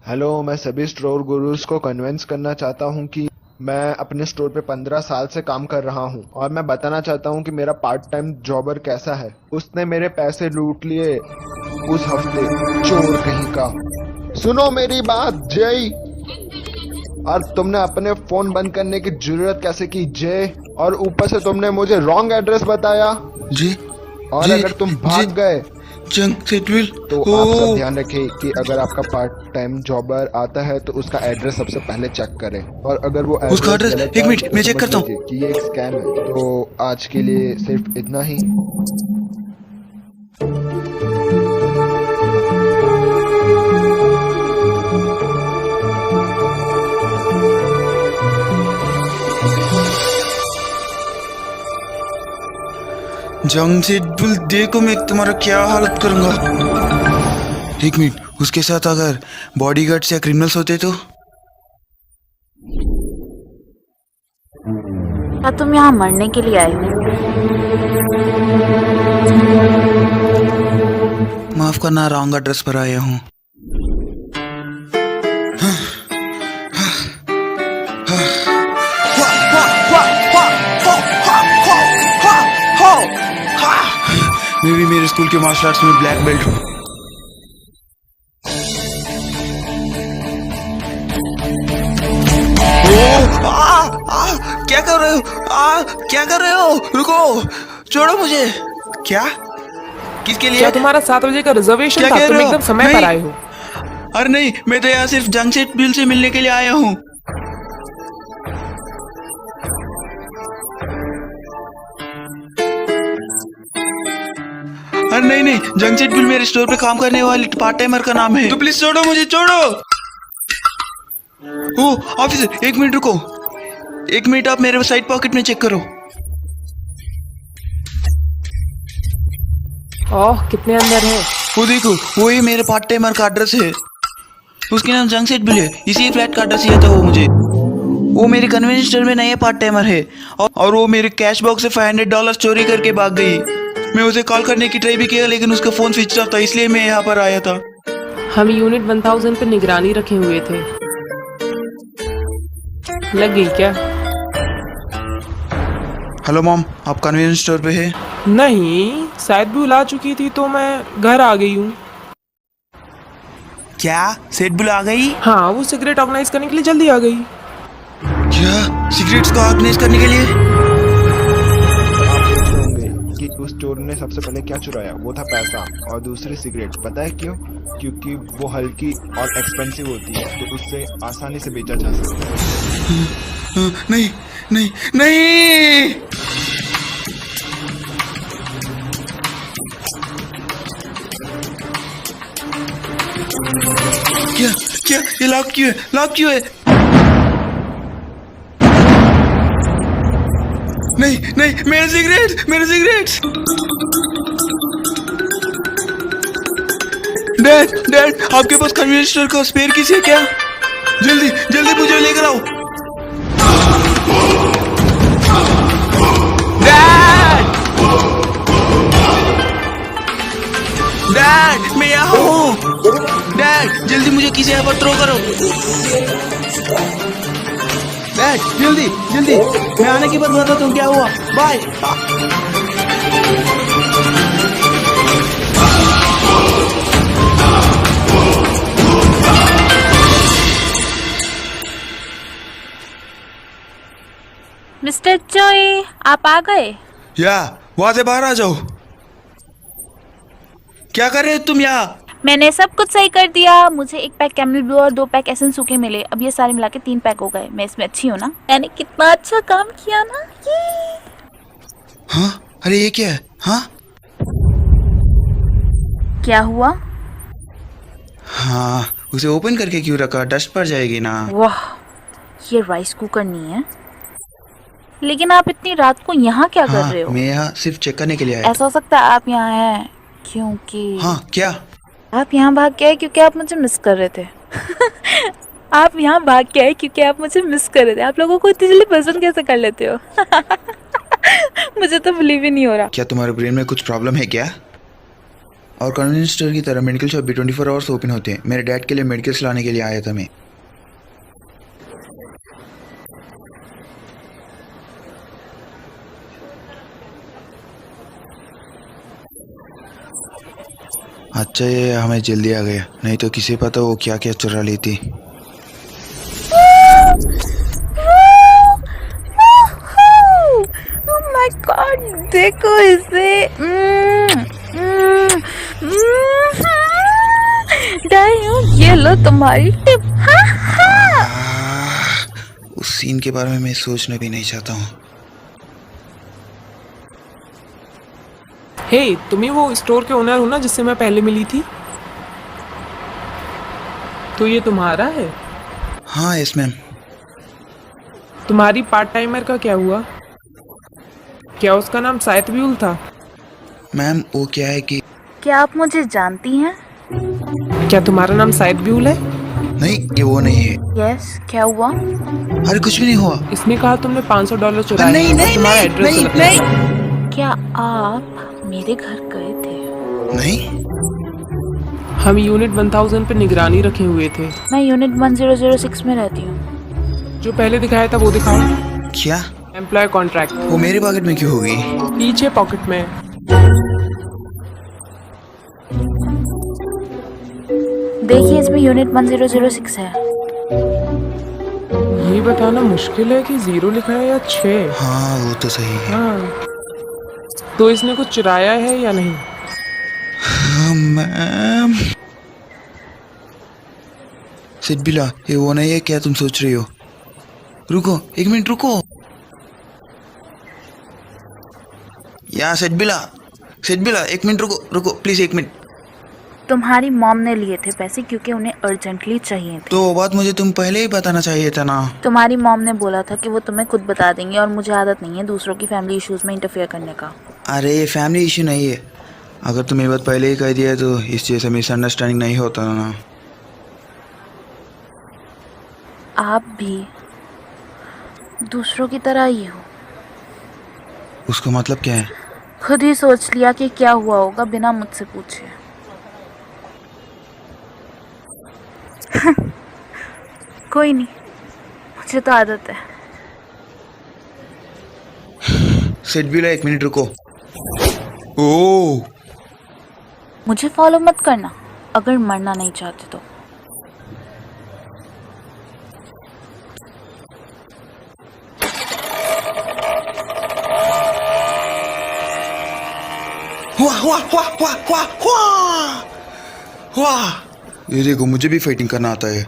हेलो, मैं सभी स्टोर गुरुज को कन्विंस करना चाहता हूँ कि मैं अपने स्टोर पे 15 साल से काम कर रहा हूँ, और मैं बताना चाहता हूँ कि मेरा पार्ट टाइम जॉबर कैसा है। उसने मेरे पैसे लूट लिए उस हफ्ते, चोर कहीं का। सुनो मेरी बात जय। और तुमने अपने फोन बंद करने की जरूरत कैसे की जय? और ऊपर से तुमने मुझे रॉन्ग एड्रेस बताया जी। और जी, अगर तुम भाग गए जमशेदुल, तो आप सब ध्यान रखें कि अगर आपका पार्ट टाइम जॉबर आता है तो उसका एड्रेस सबसे पहले चेक करें। और अगर वो उसका एड्रेस, गलत एक है, मिनट, तो मैं चेक समझ करता हूँ। लीजिए कि ये एक स्कैम है। तो आज के लिए सिर्फ इतना ही। जमशेदुल, देखो मैं तुम्हारा क्या हालत करूंगा। एक मिनट, उसके साथ अगर बॉडीगार्ड्स या क्रिमिनल्स होते तो? क्या तुम यहाँ मरने के लिए आए हो? माफ करना, रॉन्ग एड्रेस पर आया हूँ। मैं भी मेरे स्कूल के मार्शल आर्ट्स में ब्लैक बेल्ट हूँ। क्या कर रहे हो? क्या कर रहे हो? रुको, छोड़ो मुझे। क्या? किसके लिए? क्या तुम्हारा 7 बजे का रिजर्वेशन क्या था? कह तुम रहे हो? एकदम समय पर नहीं। आए हो। अरे नहीं, मैं तो यहाँ सिर्फ जमशेदुल से मिलने के लिए आया हूँ। अरे नहीं नहीं, जंगसेट बिल मेरे स्टोर पे काम करने वाले पार्ट टाइमर का नाम है। तो प्लीज छोड़ो मुझे, छोड़ो। ओ ऑफिसर, एक मिनट रुको, एक मिनट, आप मेरे साइड पॉकेट में चेक करो। ओह कितने अंदर है? वो देखो, वही मेरे पार्ट टाइमर का एड्रेस है। उसके नाम जंगसेट बिल है, इसी फ्लैट का एड्रेस दिया था वो मुझे। वो मेरे कन्वेंस स्टोर में नया पार्ट टाइमर है और वो मेरे कैश बॉक्स से $500 चोरी करके भाग गई। मैं उसे कॉल करने की ट्राई भी किया लेकिन उसका फोन स्विच ऑफ था, इसलिए मैं यहाँ पर आया था। हम यूनिट 1000 पे निगरानी रखे हुए थे। लग गई क्या? हेलो मॉम, आप कन्वेंस स्टोर पे है? नहीं, शायद भी उला चुकी थी तो मैं घर आ गई हूँ। क्या सेट बिल आ गई? हाँ, वो सिगरेट ऑर्गेनाइज करने के लिए जल्दी आ गई। क्या सिगरेट्स को ऑर्गेनाइज करने के लिए? आप सोच रहे होंगे कि उस चोर ने सबसे पहले क्या चुराया, वो था पैसा और दूसरी सिगरेट। पता है क्यों? क्योंकि वो हल्की और एक्सपेंसिव होती है, तो उससे आसानी से बेचा जा सकता है। नहीं नहीं नहीं, क्या क्या ये लॉक क्यों है? लॉक क्यों है? नहीं नहीं, मेरे सिगरेट, मेरे सिगरेट। डैड डैड, आपके पास कन्वेंस स्टोर का स्पेयर किसी है क्या? जल्दी जल्दी मुझे लेकर आओ। डैड डैड, मैं यहाँ हूँ। डैड जल्दी मुझे किसी यहाँ पर थ्रो करो। डैड जल्दी जल्दी, मैं आने के बाद बताता हूँ क्या हुआ। बाय। मिस्टर चोई, आप आ गए? या वहां से बाहर आ जाओ। क्या कर रहे हो तुम यहाँ? मैंने सब कुछ सही कर दिया। मुझे 1 पैक कैमल ब्लू और 2 पैक एसेंस सूखे मिले। अब ये सारे मिला के 3 पैक हो गए। मैं इसमें अच्छी हूँ ना? मैंने कितना अच्छा काम किया ना। हाँ, अरे ये क्या है? हाँ क्या हुआ? हाँ, उसे ओपन करके क्यों रखा? डस्ट पड़ जाएगी ना। वाह, ये राइस कुकर नहीं है। लेकिन आप इतनी रात को यहाँ क्या कर रहे हो? मैं यहाँ सिर्फ चेक करने के लिए आया। ऐसा हो सकता है आप यहाँ हैं क्योंकि हाँ क्या? आप यहाँ भाग के आए क्योंकि आप मुझे मिस कर रहे थे। आप यहाँ भाग के आए क्योंकि आप मुझे मिस कर रहे थे। आप लोगों को इतनी जल्दी पसंद कैसे कर लेते हो? मुझे तो बिलीव ही नहीं हो रहा। क्या तुम्हारे ब्रेन में कुछ प्रॉब्लम है क्या? और कन्वीनियंस स्टोर की तरह मेडिकल शॉप भी 24 आवर्स ओपन होते हैं। मेरे डैड के लिए मेडिकल्स लाने के लिए आया था मैं। अच्छा ये हमें जल्दी आ गया, नहीं तो किसी पता वो क्या क्या चुरा लेती। Oh my God, देखो इसे। डायू, ये लो तुम्हारी टिप। उस सीन के बारे में मैं सोचना भी नहीं चाहता हूँ। हे, तुम ही वो स्टोर के ओनर हो ना जिससे मैं पहले मिली थी? तो ये तुम्हारा है? हाँ यस मैम। तुम्हारी पार्ट टाइमर का क्या हुआ? क्या उसका नाम साइथ ब्यूल था? मैम वो क्या है कि क्या आप मुझे जानती हैं? क्या तुम्हारा नाम साइथ ब्यूल है? नहीं, ये वो नहीं है। यस, क्या हुआ? अरे कुछ भी नहीं हुआ। इसने कहा तुमने $500 चुराए। नहीं नहीं तुम्हारा नहीं एड्रेस नहीं, नहीं। क्या आप मेरे घर गए थे? नहीं, हम यूनिट 1000 पे निगरानी रखे हुए थे। मैं यूनिट 1006 में रहती हूँ। जो पहले दिखाया था वो दिखाओ। क्या? Employ contract. वो मेरे पॉकेट में क्यों होगी? पीछे पॉकेट में। देखिए इसमें यूनिट 1006 है। ये बताना मुश्किल है कि 0 लिखा है या 6। हाँ वो तो सही है। हाँ, तो इसने कुछ चुराया है या नहीं? हाँ मैम। सिद्बिला, ये वो नहीं है क्या तुम सोच रही हो? रुको एक मिनट रुको। यहाँ सिद्बिला, सिद्बिला, एक मिनट रुको रुको प्लीज, एक मिनट। तुम्हारी मॉम ने लिए थे पैसे क्योंकि उन्हें अर्जेंटली चाहिए थे। तो वो बात मुझे तुम पहले ही बताना चाहिए था ना। तुम्हारी मॉम ने बोला था कि वो तुम्हें खुद बता देंगे और मुझे आदत नहीं है दूसरों की फैमिली इश्यूज में इंटरफेयर करने का। अरे ये फैमिली इशू नहीं है, अगर तुम ये बात पहले ही कह दिया तो इस चीज़ से मिसअंडरस्टैंडिंग नहीं होता ना। आप भी दूसरों की तरह ही हो। उसका मतलब क्या है? खुद ही सोच लिया कि क्या हुआ होगा बिना मुझसे पूछे। कोई नहीं, मुझे तो आदत है। सिद्बिला, एक मिनट रुको। ओ, मुझे फॉलो मत करना अगर मरना नहीं चाहते तो। वाह वाह वाह वाह वाह वाह वाह, ये देखो मुझे भी फाइटिंग करना आता है।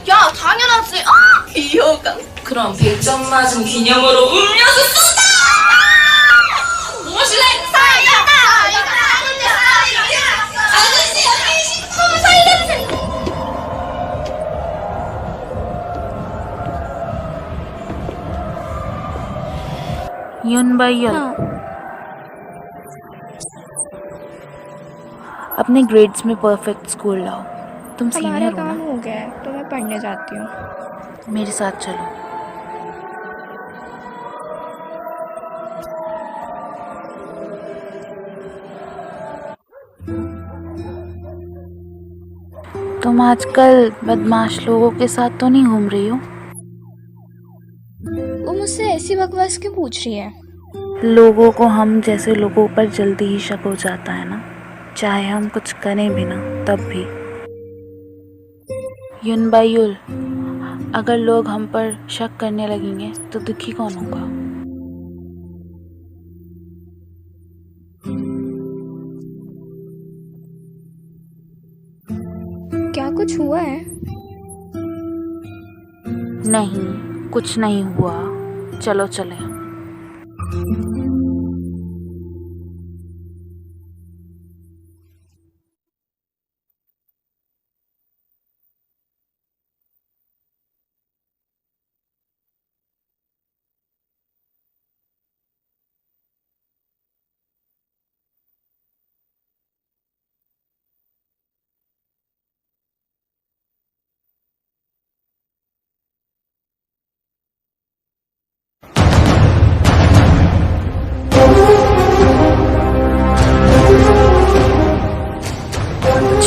야, 당연하지. 아, 비호감. 그럼 100점 맞은 기념으로 음료수 쏜다! 무엇이래? 살려다! 아저씨, 여기 식품 살려주세요! यूनबाई, अपने ग्रेड्स में परफेक्ट स्कोर लाओ। तुम हमारा सीनियर हो काम ना। हो गया है तो मैं पढ़ने जाती हूँ। मेरे साथ चलो। तुम आजकल बदमाश लोगों के साथ तो नहीं घूम रही हो? वो मुझसे ऐसी बकवास क्यों पूछ रही है? लोगों को हम जैसे लोगों पर जल्दी ही शक हो जाता है ना, चाहे हम कुछ करें भी ना तब भी। युनबायुल, अगर लोग हम पर शक करने लगेंगे तो दुखी कौन होगा? क्या कुछ हुआ है? नहीं, कुछ नहीं हुआ। चलो चलें।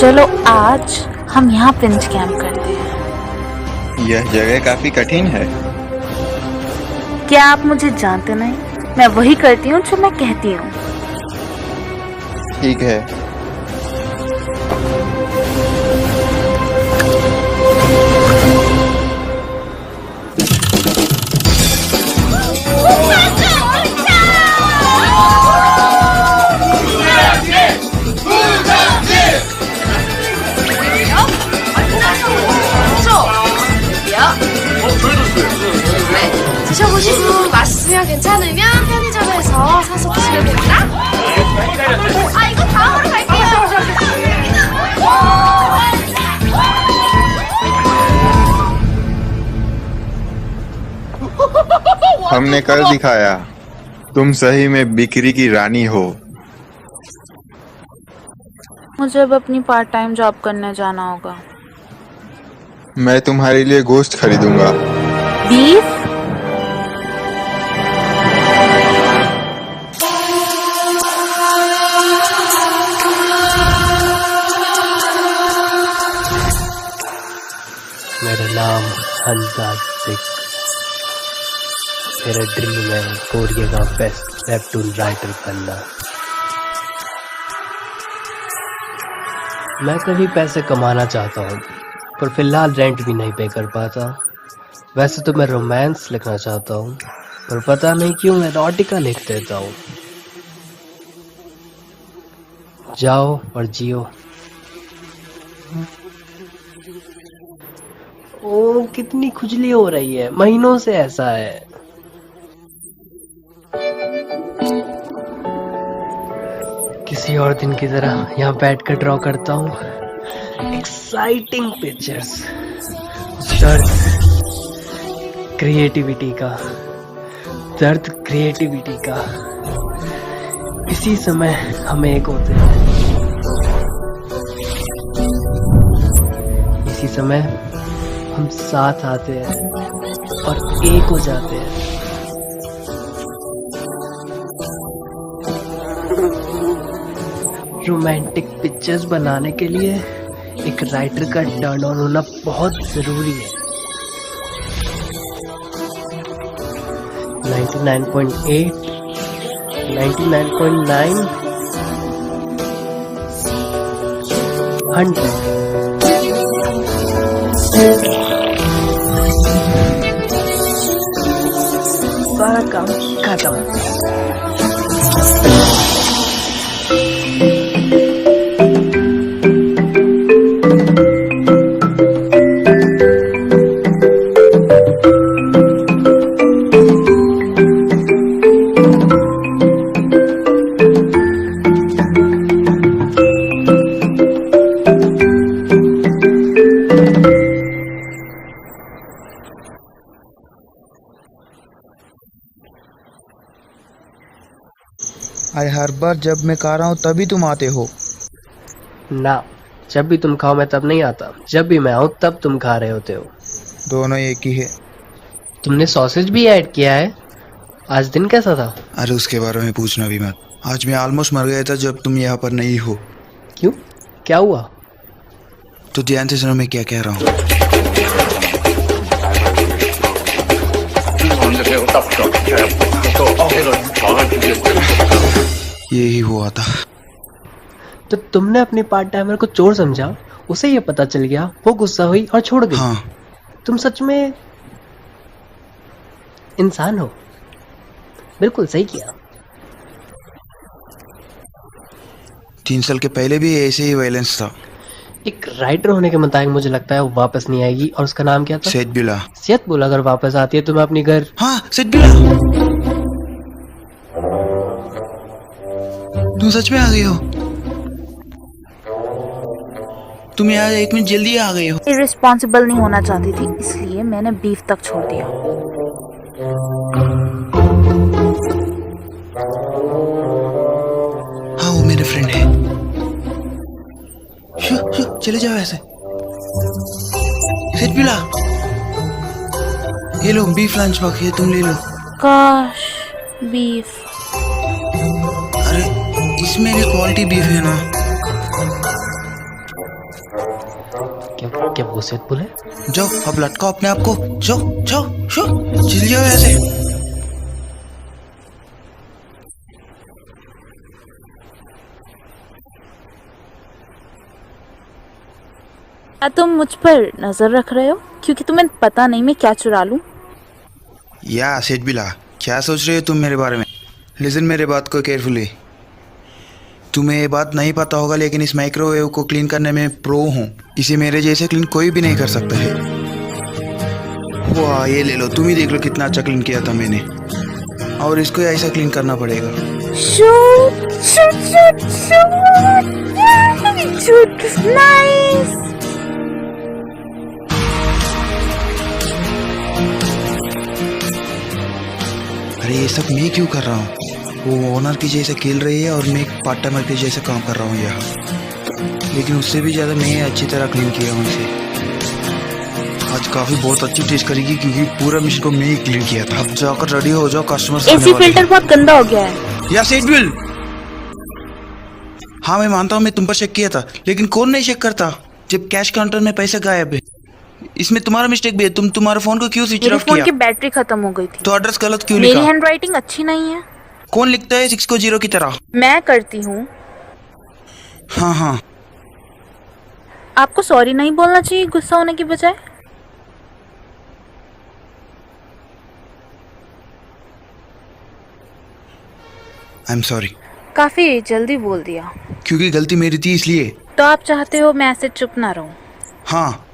चलो आज हम यहाँ पिंच कैंप करते हैं। यह जगह काफी कठिन है। क्या आप मुझे जानते नहीं? मैं वही करती हूँ जो मैं कहती हूँ। ठीक है। 드셔보시고 맛있으면 괜찮으면 편의점에서 사서 드시면 됩니다. 아, 이거 다음으로 갈게요. हमने कर दिखाया, तुम सही में बिक्री की रानी हो। मुझे अब अपनी पार्ट टाइम जॉब करने जाना होगा। मैं तुम्हारे लिए गोश्त खरीदूंगा। बीफ? मेरा नाम हंसा सिख। मेरा ड्रीम है कोरिया का बेस्ट वेबटून राइटर बनना। मैं कभी पैसे कमाना चाहता हूँ, पर फिलहाल रेंट भी नहीं पे कर पाता। वैसे तो मैं रोमांस लिखना चाहता हूँ, पर पता नहीं क्यों मैं एरोटिका लिख देता हूँ। जाओ और जियो। ओ, कितनी खुजली हो रही है, महीनों से ऐसा है। किसी और दिन की तरह यहाँ बैठकर ड्रॉ करता हूँ। एक्साइटिंग पिक्चर्स, दर्द क्रिएटिविटी का, दर्द क्रिएटिविटी का। इसी समय हम एक होते हैं, इसी समय हम साथ आते हैं और एक हो जाते हैं। रोमांटिक पिक्चर्स बनाने के लिए एक राइटर का टर्न ऑन होना बहुत जरूरी है। 99.8, 99.9, 100। सारा काम खत्म। अरे हर बार जब मैं खा रहा हूँ तभी तुम आते हो। ना, जब भी तुम खाओ मैं तब नहीं आता, जब भी मैं आऊँ तब तुम खा रहे होते हो। दोनों एक ही है। तुमने सॉसेज भी ऐड किया है। आज दिन कैसा था? अरे उसके बारे में पूछना भी मत। आज मैं ऑलमोस्ट मर गया था जब तुम यहाँ पर नहीं हो। क्यों, क्या हुआ? तो ध्यान से सुनो मैं क्या कह रहा हूँ। यही हुआ था। तो तुमने अपने पार्ट टाइमर को चोर समझा, उसे ये पता चल गया, वो गुस्सा हुई और छोड़ गई। हाँ। तुम सच में इंसान हो। बिल्कुल सही किया। 3 साल के पहले भी ऐसे ही वायलेंस था। एक राइटर होने के मुताबिक मुझे लगता है वो वापस नहीं आएगी। और उसका नाम क्या था? सेठबिला। सेठबिला अगर वापस आती है तो मैं अपनी घर। हाँ, सेठबिला तुम सच में आ गई हो? तुम यहाँ 1 मिनट जल्दी आ गई हो। इररिस्पॉन्सिबल नहीं होना चाहती थी, इसलिए मैंने बीफ तक छोड़ दिया। हाँ वो मेरे फ्रेंड है। चले जाओ ऐसे। सेठबिला ये लो बीफ लंच बॉक्स, ये तुम ले लो। काश बीफ। अरे इसमें भी क्वालिटी बीफ है ना। क्या वो सेठबिला? जाओ अब लटकाओ अपने आप को। जाओ जाओ जाओ चल जाओ ऐसे। क्या तुम मुझ पर नजर रख रहे हो? क्योंकि तुम्हें पता नहीं मैं क्या चुरा लूं। या सेठबिला क्या सोच रहे हो तुम मेरे बारे में? लिसन मेरे बात को केयरफुली। तुम्हें ये बात नहीं पता होगा लेकिन इस माइक्रोवेव को क्लीन करने में प्रो हूँ। इसे मेरे जैसे क्लीन कोई भी नहीं कर सकता है। वाह ये ले लो, तुम ही देख लो कितना अच्छा क्लीन किया था मैंने। और इसको ऐसा क्लीन करना पड़ेगा। Shoot shoot shoot shoot shoot nice. अरे ये सब मैं क्यों कर रहा हूँ? वो ओनर की जैसे खेल रही है और मैं एक पार्ट टाइमर के जैसे काम कर रहा हूँ यहाँ। लेकिन उससे भी ज़्यादा मैं अच्छी तरह क्लीन किया हूँ इसे। आज काफ़ी बहुत अच्छी टेस्ट करेगी क्योंकि पूरा मिशन को मैं ही क्लीन किया था। अब जाकर रेडी हो जाओ, कस्टमर्स आने एसी वाले हैं। फिल्टर बहुत गंदा हो गया है। या सेठबिल, हाँ मैं मानता हूँ मैं तुम पर शक किया था, लेकिन कौन नहीं शक करता जब कैश काउंटर में पैसे गायब है। इसमें तुम्हारा मिस्टेक भी है। तुम्हारे फोन को क्यों स्विच मेरे ऑफ फोन किया? की बैटरी खत्म हो गई थी। तो एड्रेस गलत क्यों मेरी लिखा? हैंड राइटिंग अच्छी नहीं है। कौन लिखता है 6 को 0 की तरह? मैं करती हूँ। हाँ हाँ, आपको सॉरी नहीं बोलना चाहिए गुस्सा होने की बजाय। I am sorry. काफी जल्दी बोल दिया। क्योंकि गलती मेरी थी इसलिए। तो आप चाहते हो मैं ऐसे चुप ना रहूं? हाँ,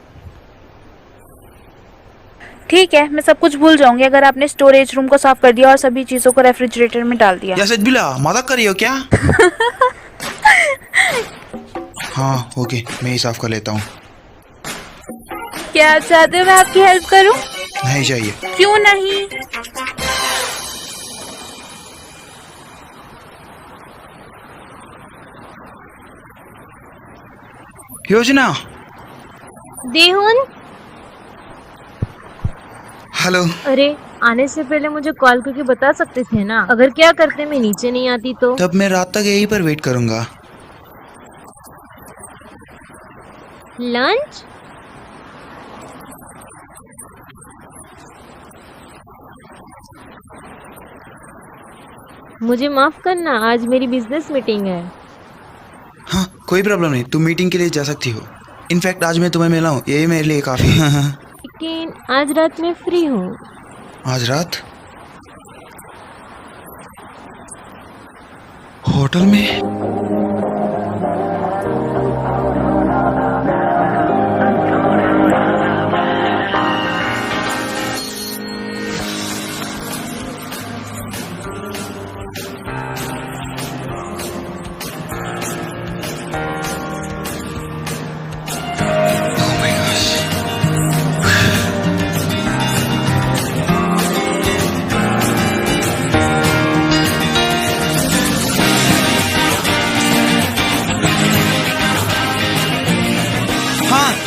ठीक है, मैं सब कुछ भूल जाऊंगी अगर आपने स्टोरेज रूम को साफ कर दिया और सभी चीजों को रेफ्रिजरेटर में डाल दिया। या सजबिला मजाक कर रही हो क्या? हाँ ओके, मैं ही साफ कर लेता हूँ। क्या आप चाहते हो मैं आपकी हेल्प करूं? नहीं चाहिए। क्यों नहीं? योजना। देहुन, हेलो। अरे आने से पहले मुझे कॉल करके बता सकते थे ना। अगर क्या करते मैं नीचे नहीं आती तो। तब मैं रात तक यहीं पर वेट करूंगा। लंच? मुझे माफ करना, आज मेरी बिजनेस मीटिंग है। हाँ कोई प्रॉब्लम नहीं, तुम मीटिंग के लिए जा सकती हो। इनफैक्ट आज मैं तुम्हें मिला हूँ, यही मेरे लिए काफी। लेकिन आज रात मैं फ्री हूँ। आज रात होटल में?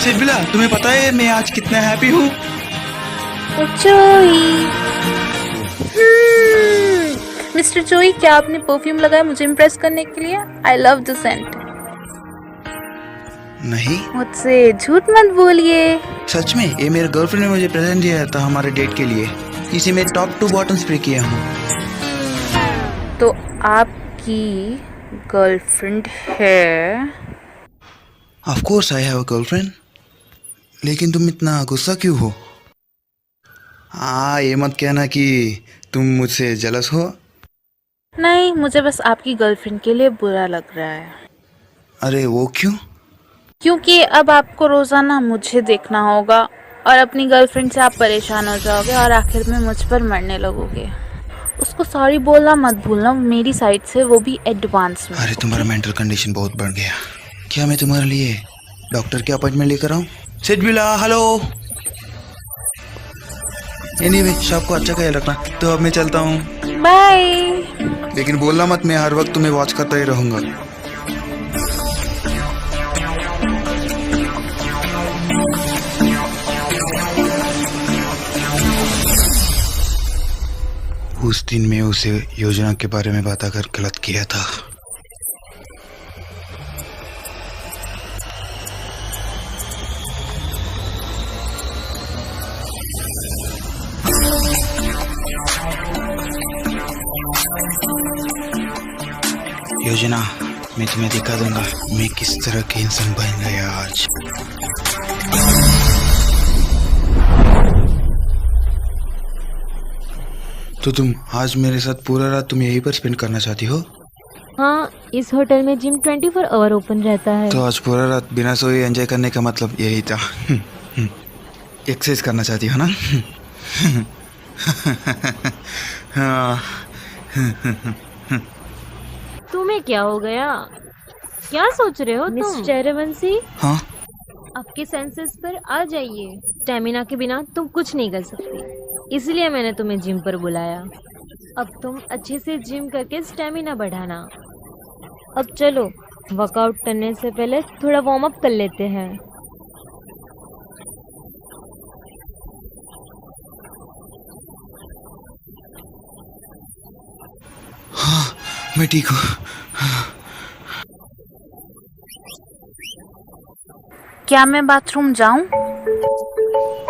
सिबिला, तुम्हें पता है मैं आज कितना हैप्पी हूँ? मिस्टर चोई, क्या आपने परफ्यूम लगाया मुझे इम्प्रेस करने के लिए? I love the scent. नहीं, मुझसे झूठ मत बोलिए। सच में ये मेरे गर्लफ्रेंड ने मुझे प्रेजेंट दिया था हमारे डेट के लिए। इसे मैं टॉप टू बॉटम स्प्रे किया हूँ। तो आपकी गर्लफ्रेंड है? Of course I have a girlfriend. लेकिन तुम इतना गुस्सा क्यों हो? हाँ, ये मत कहना कि तुम मुझसे जेलस हो। नहीं, मुझे बस आपकी गर्लफ्रेंड के लिए बुरा लग रहा है। अरे वो क्यों? क्योंकि अब आपको रोजाना मुझे देखना होगा और अपनी गर्लफ्रेंड से आप परेशान हो जाओगे और आखिर में मुझ पर मरने लगोगे। उसको सॉरी बोलना मत भूलना मेरी साइड से, वो भी एडवांस में। अरे तुम्हारा मेंटल कंडीशन बहुत बढ़ गया। क्या मैं तुम्हारे लिए डॉक्टर के अपॉइंटमेंट लेकर आऊं? सिडबिला, हेलो। एनीवे, शॉप को अच्छा ख्याल रखना। तो अब मैं चलता हूँ, बाय। लेकिन बोलना मत, मैं हर वक्त तुम्हें वॉच करता ही रहूंगा। उस दिन मैं उसे योजना के बारे में बात कर गलत किया था। योजना, मैं तुम्हें दिखा दूंगा मैं किस तरह के इंसान बन गया आज। तो तुम आज मेरे साथ पूरा रात तुम यहीं पर स्पेंड करना चाहती हो? हाँ, इस होटल में जिम 24 आवर ओपन रहता है। तो आज पूरा रात बिना सोए एंजॉय करने का मतलब यही था। एक्सरसाइज करना चाहती हो ना? हाँ। तुम्हें क्या हो गया? क्या सोच रहे हो तुम? मिस्टर रवंशी, हाँ? आपके सेंसेस पर आ जाइए। स्टेमिना के बिना तुम कुछ नहीं कर सकते, इसलिए मैंने तुम्हें जिम पर बुलाया। अब तुम अच्छे से जिम करके स्टेमिना बढ़ाना। अब चलो, वर्कआउट करने से पहले थोड़ा वार्म अप कर लेते हैं। हाँ, मैं ठीक हूँ। क्या मैं बाथरूम जाऊं?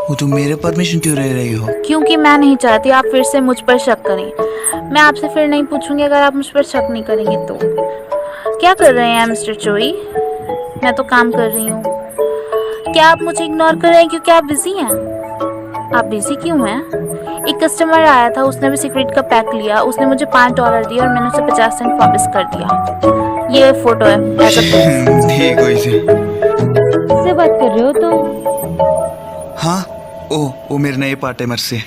वो तुम मेरे परमिशन क्यों रह रही हो? क्योंकि मैं नहीं चाहती आप फिर से मुझ पर शक करें। मैं आपसे फिर नहीं पूछूंगी अगर आप मुझ पर शक नहीं करेंगे तो। क्या कर रहे हैं मिस्टर चोई? मैं तो काम कर रही हूँ। क्या आप मुझे इग्नोर कर रहे हैं क्योंकि आप बिजी हैं? आप बिजी क्यों हैं? एक कस्टमर आया था, उसने भी सिगरेट का पैक लिया, उसने मुझे $5 दिया और मैंने उसे 50 सेंट वापस कर दिया। ये फोटो है। ठीक है इसे। किससे बात कर रहे हो तुम? हाँ, वो मेरे नए पार्ट टाइमर से।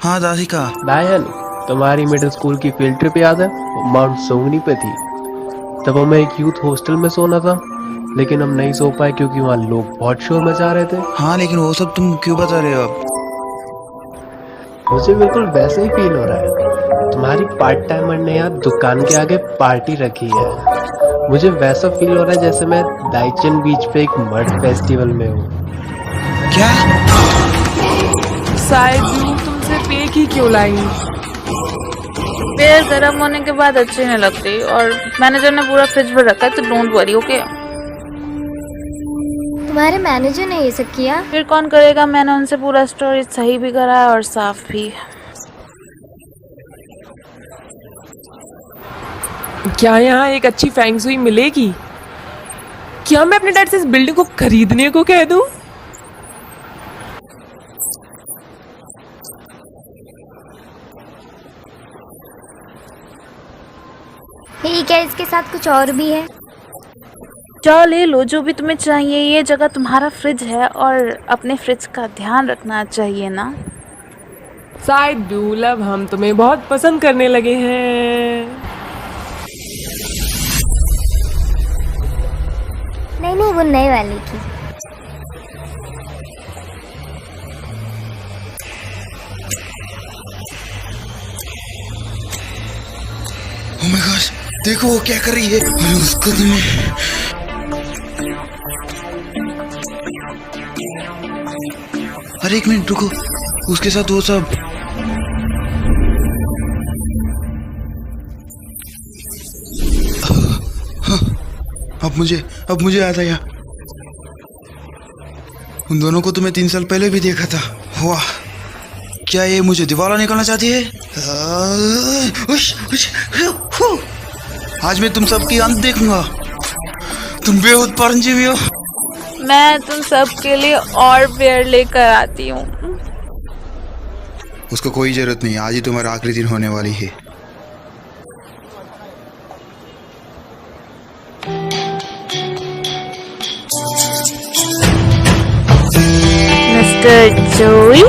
हाँ दासिका। डायन, तुम्हारी मिडिल स्कूल की फील्ड ट्रिप याद है? माउंट सोंगनी पे थी। तब हमें एक यूथ हॉस्टल में सोना था, लेकिन हम नहीं सो पाए क्योंकि वहाँ लोग बहुत शोर मचा रहे थे। हाँ, लेकिन वो सब तुम क्यों बता रहे हो अब? मुझे बिल्कुल वैसे ही फील हो रहा है। तुम्हारी पार्ट टाइमर ने यहाँ दुकान के आगे पार्टी रखी है। मुझे वैसा फील हो रहा है जैसे मैं दाइचन बीच पे एक मर्ड फेस्टिवल में हूँ। क्या? शायद तुम सिर्फ एक ही क्यों लाई? पेड़ गर्म होने के बाद अच्छे नहीं लगते और मैनेजर ने पूरा फ्रिज भर रखा है, तो डोंट वरी, ओके? तुम्हारे मैनेजर ने ये सब किया? फिर कौन करेगा? मैंने उनसे पूरा स्टोरेज सही भी करा और साफ भी। क्या यहाँ एक अच्छी फैंगसुई मिलेगी? क्या मैं अपने डैड से इस बिल्डिंग को खरीदने को कह दूं? ठीक है, इसके साथ कुछ और भी है? जाओ ले लो जो भी तुम्हें चाहिए। ये जगह तुम्हारा फ्रिज है और अपने फ्रिज का ध्यान रखना चाहिए ना। शायद दूल्हा हम तुम्हें बहुत पसंद करने लगे हैं। नहीं, वो नए वाले की। Oh my gosh, देखो वो क्या कर रही है। अरे उसको तुम्हें। अरे एक मिनट रुको, उसके साथ वो सब। अब मुझे याद आया। उन दोनों को तो मैं 3 साल पहले भी देखा था। वाह, क्या ये मुझे दिवाला निकालना चाहती है? आज मैं तुम सबकी अंत देखूंगा। तुम बेहद परंजीवी हो। मैं तुम सब के लिए और बियर लेकर आती हूँ। उसको कोई जरूरत नहीं, आज ही तुम्हारा आखिरी दिन होने वाली है। मिस्टर जोई।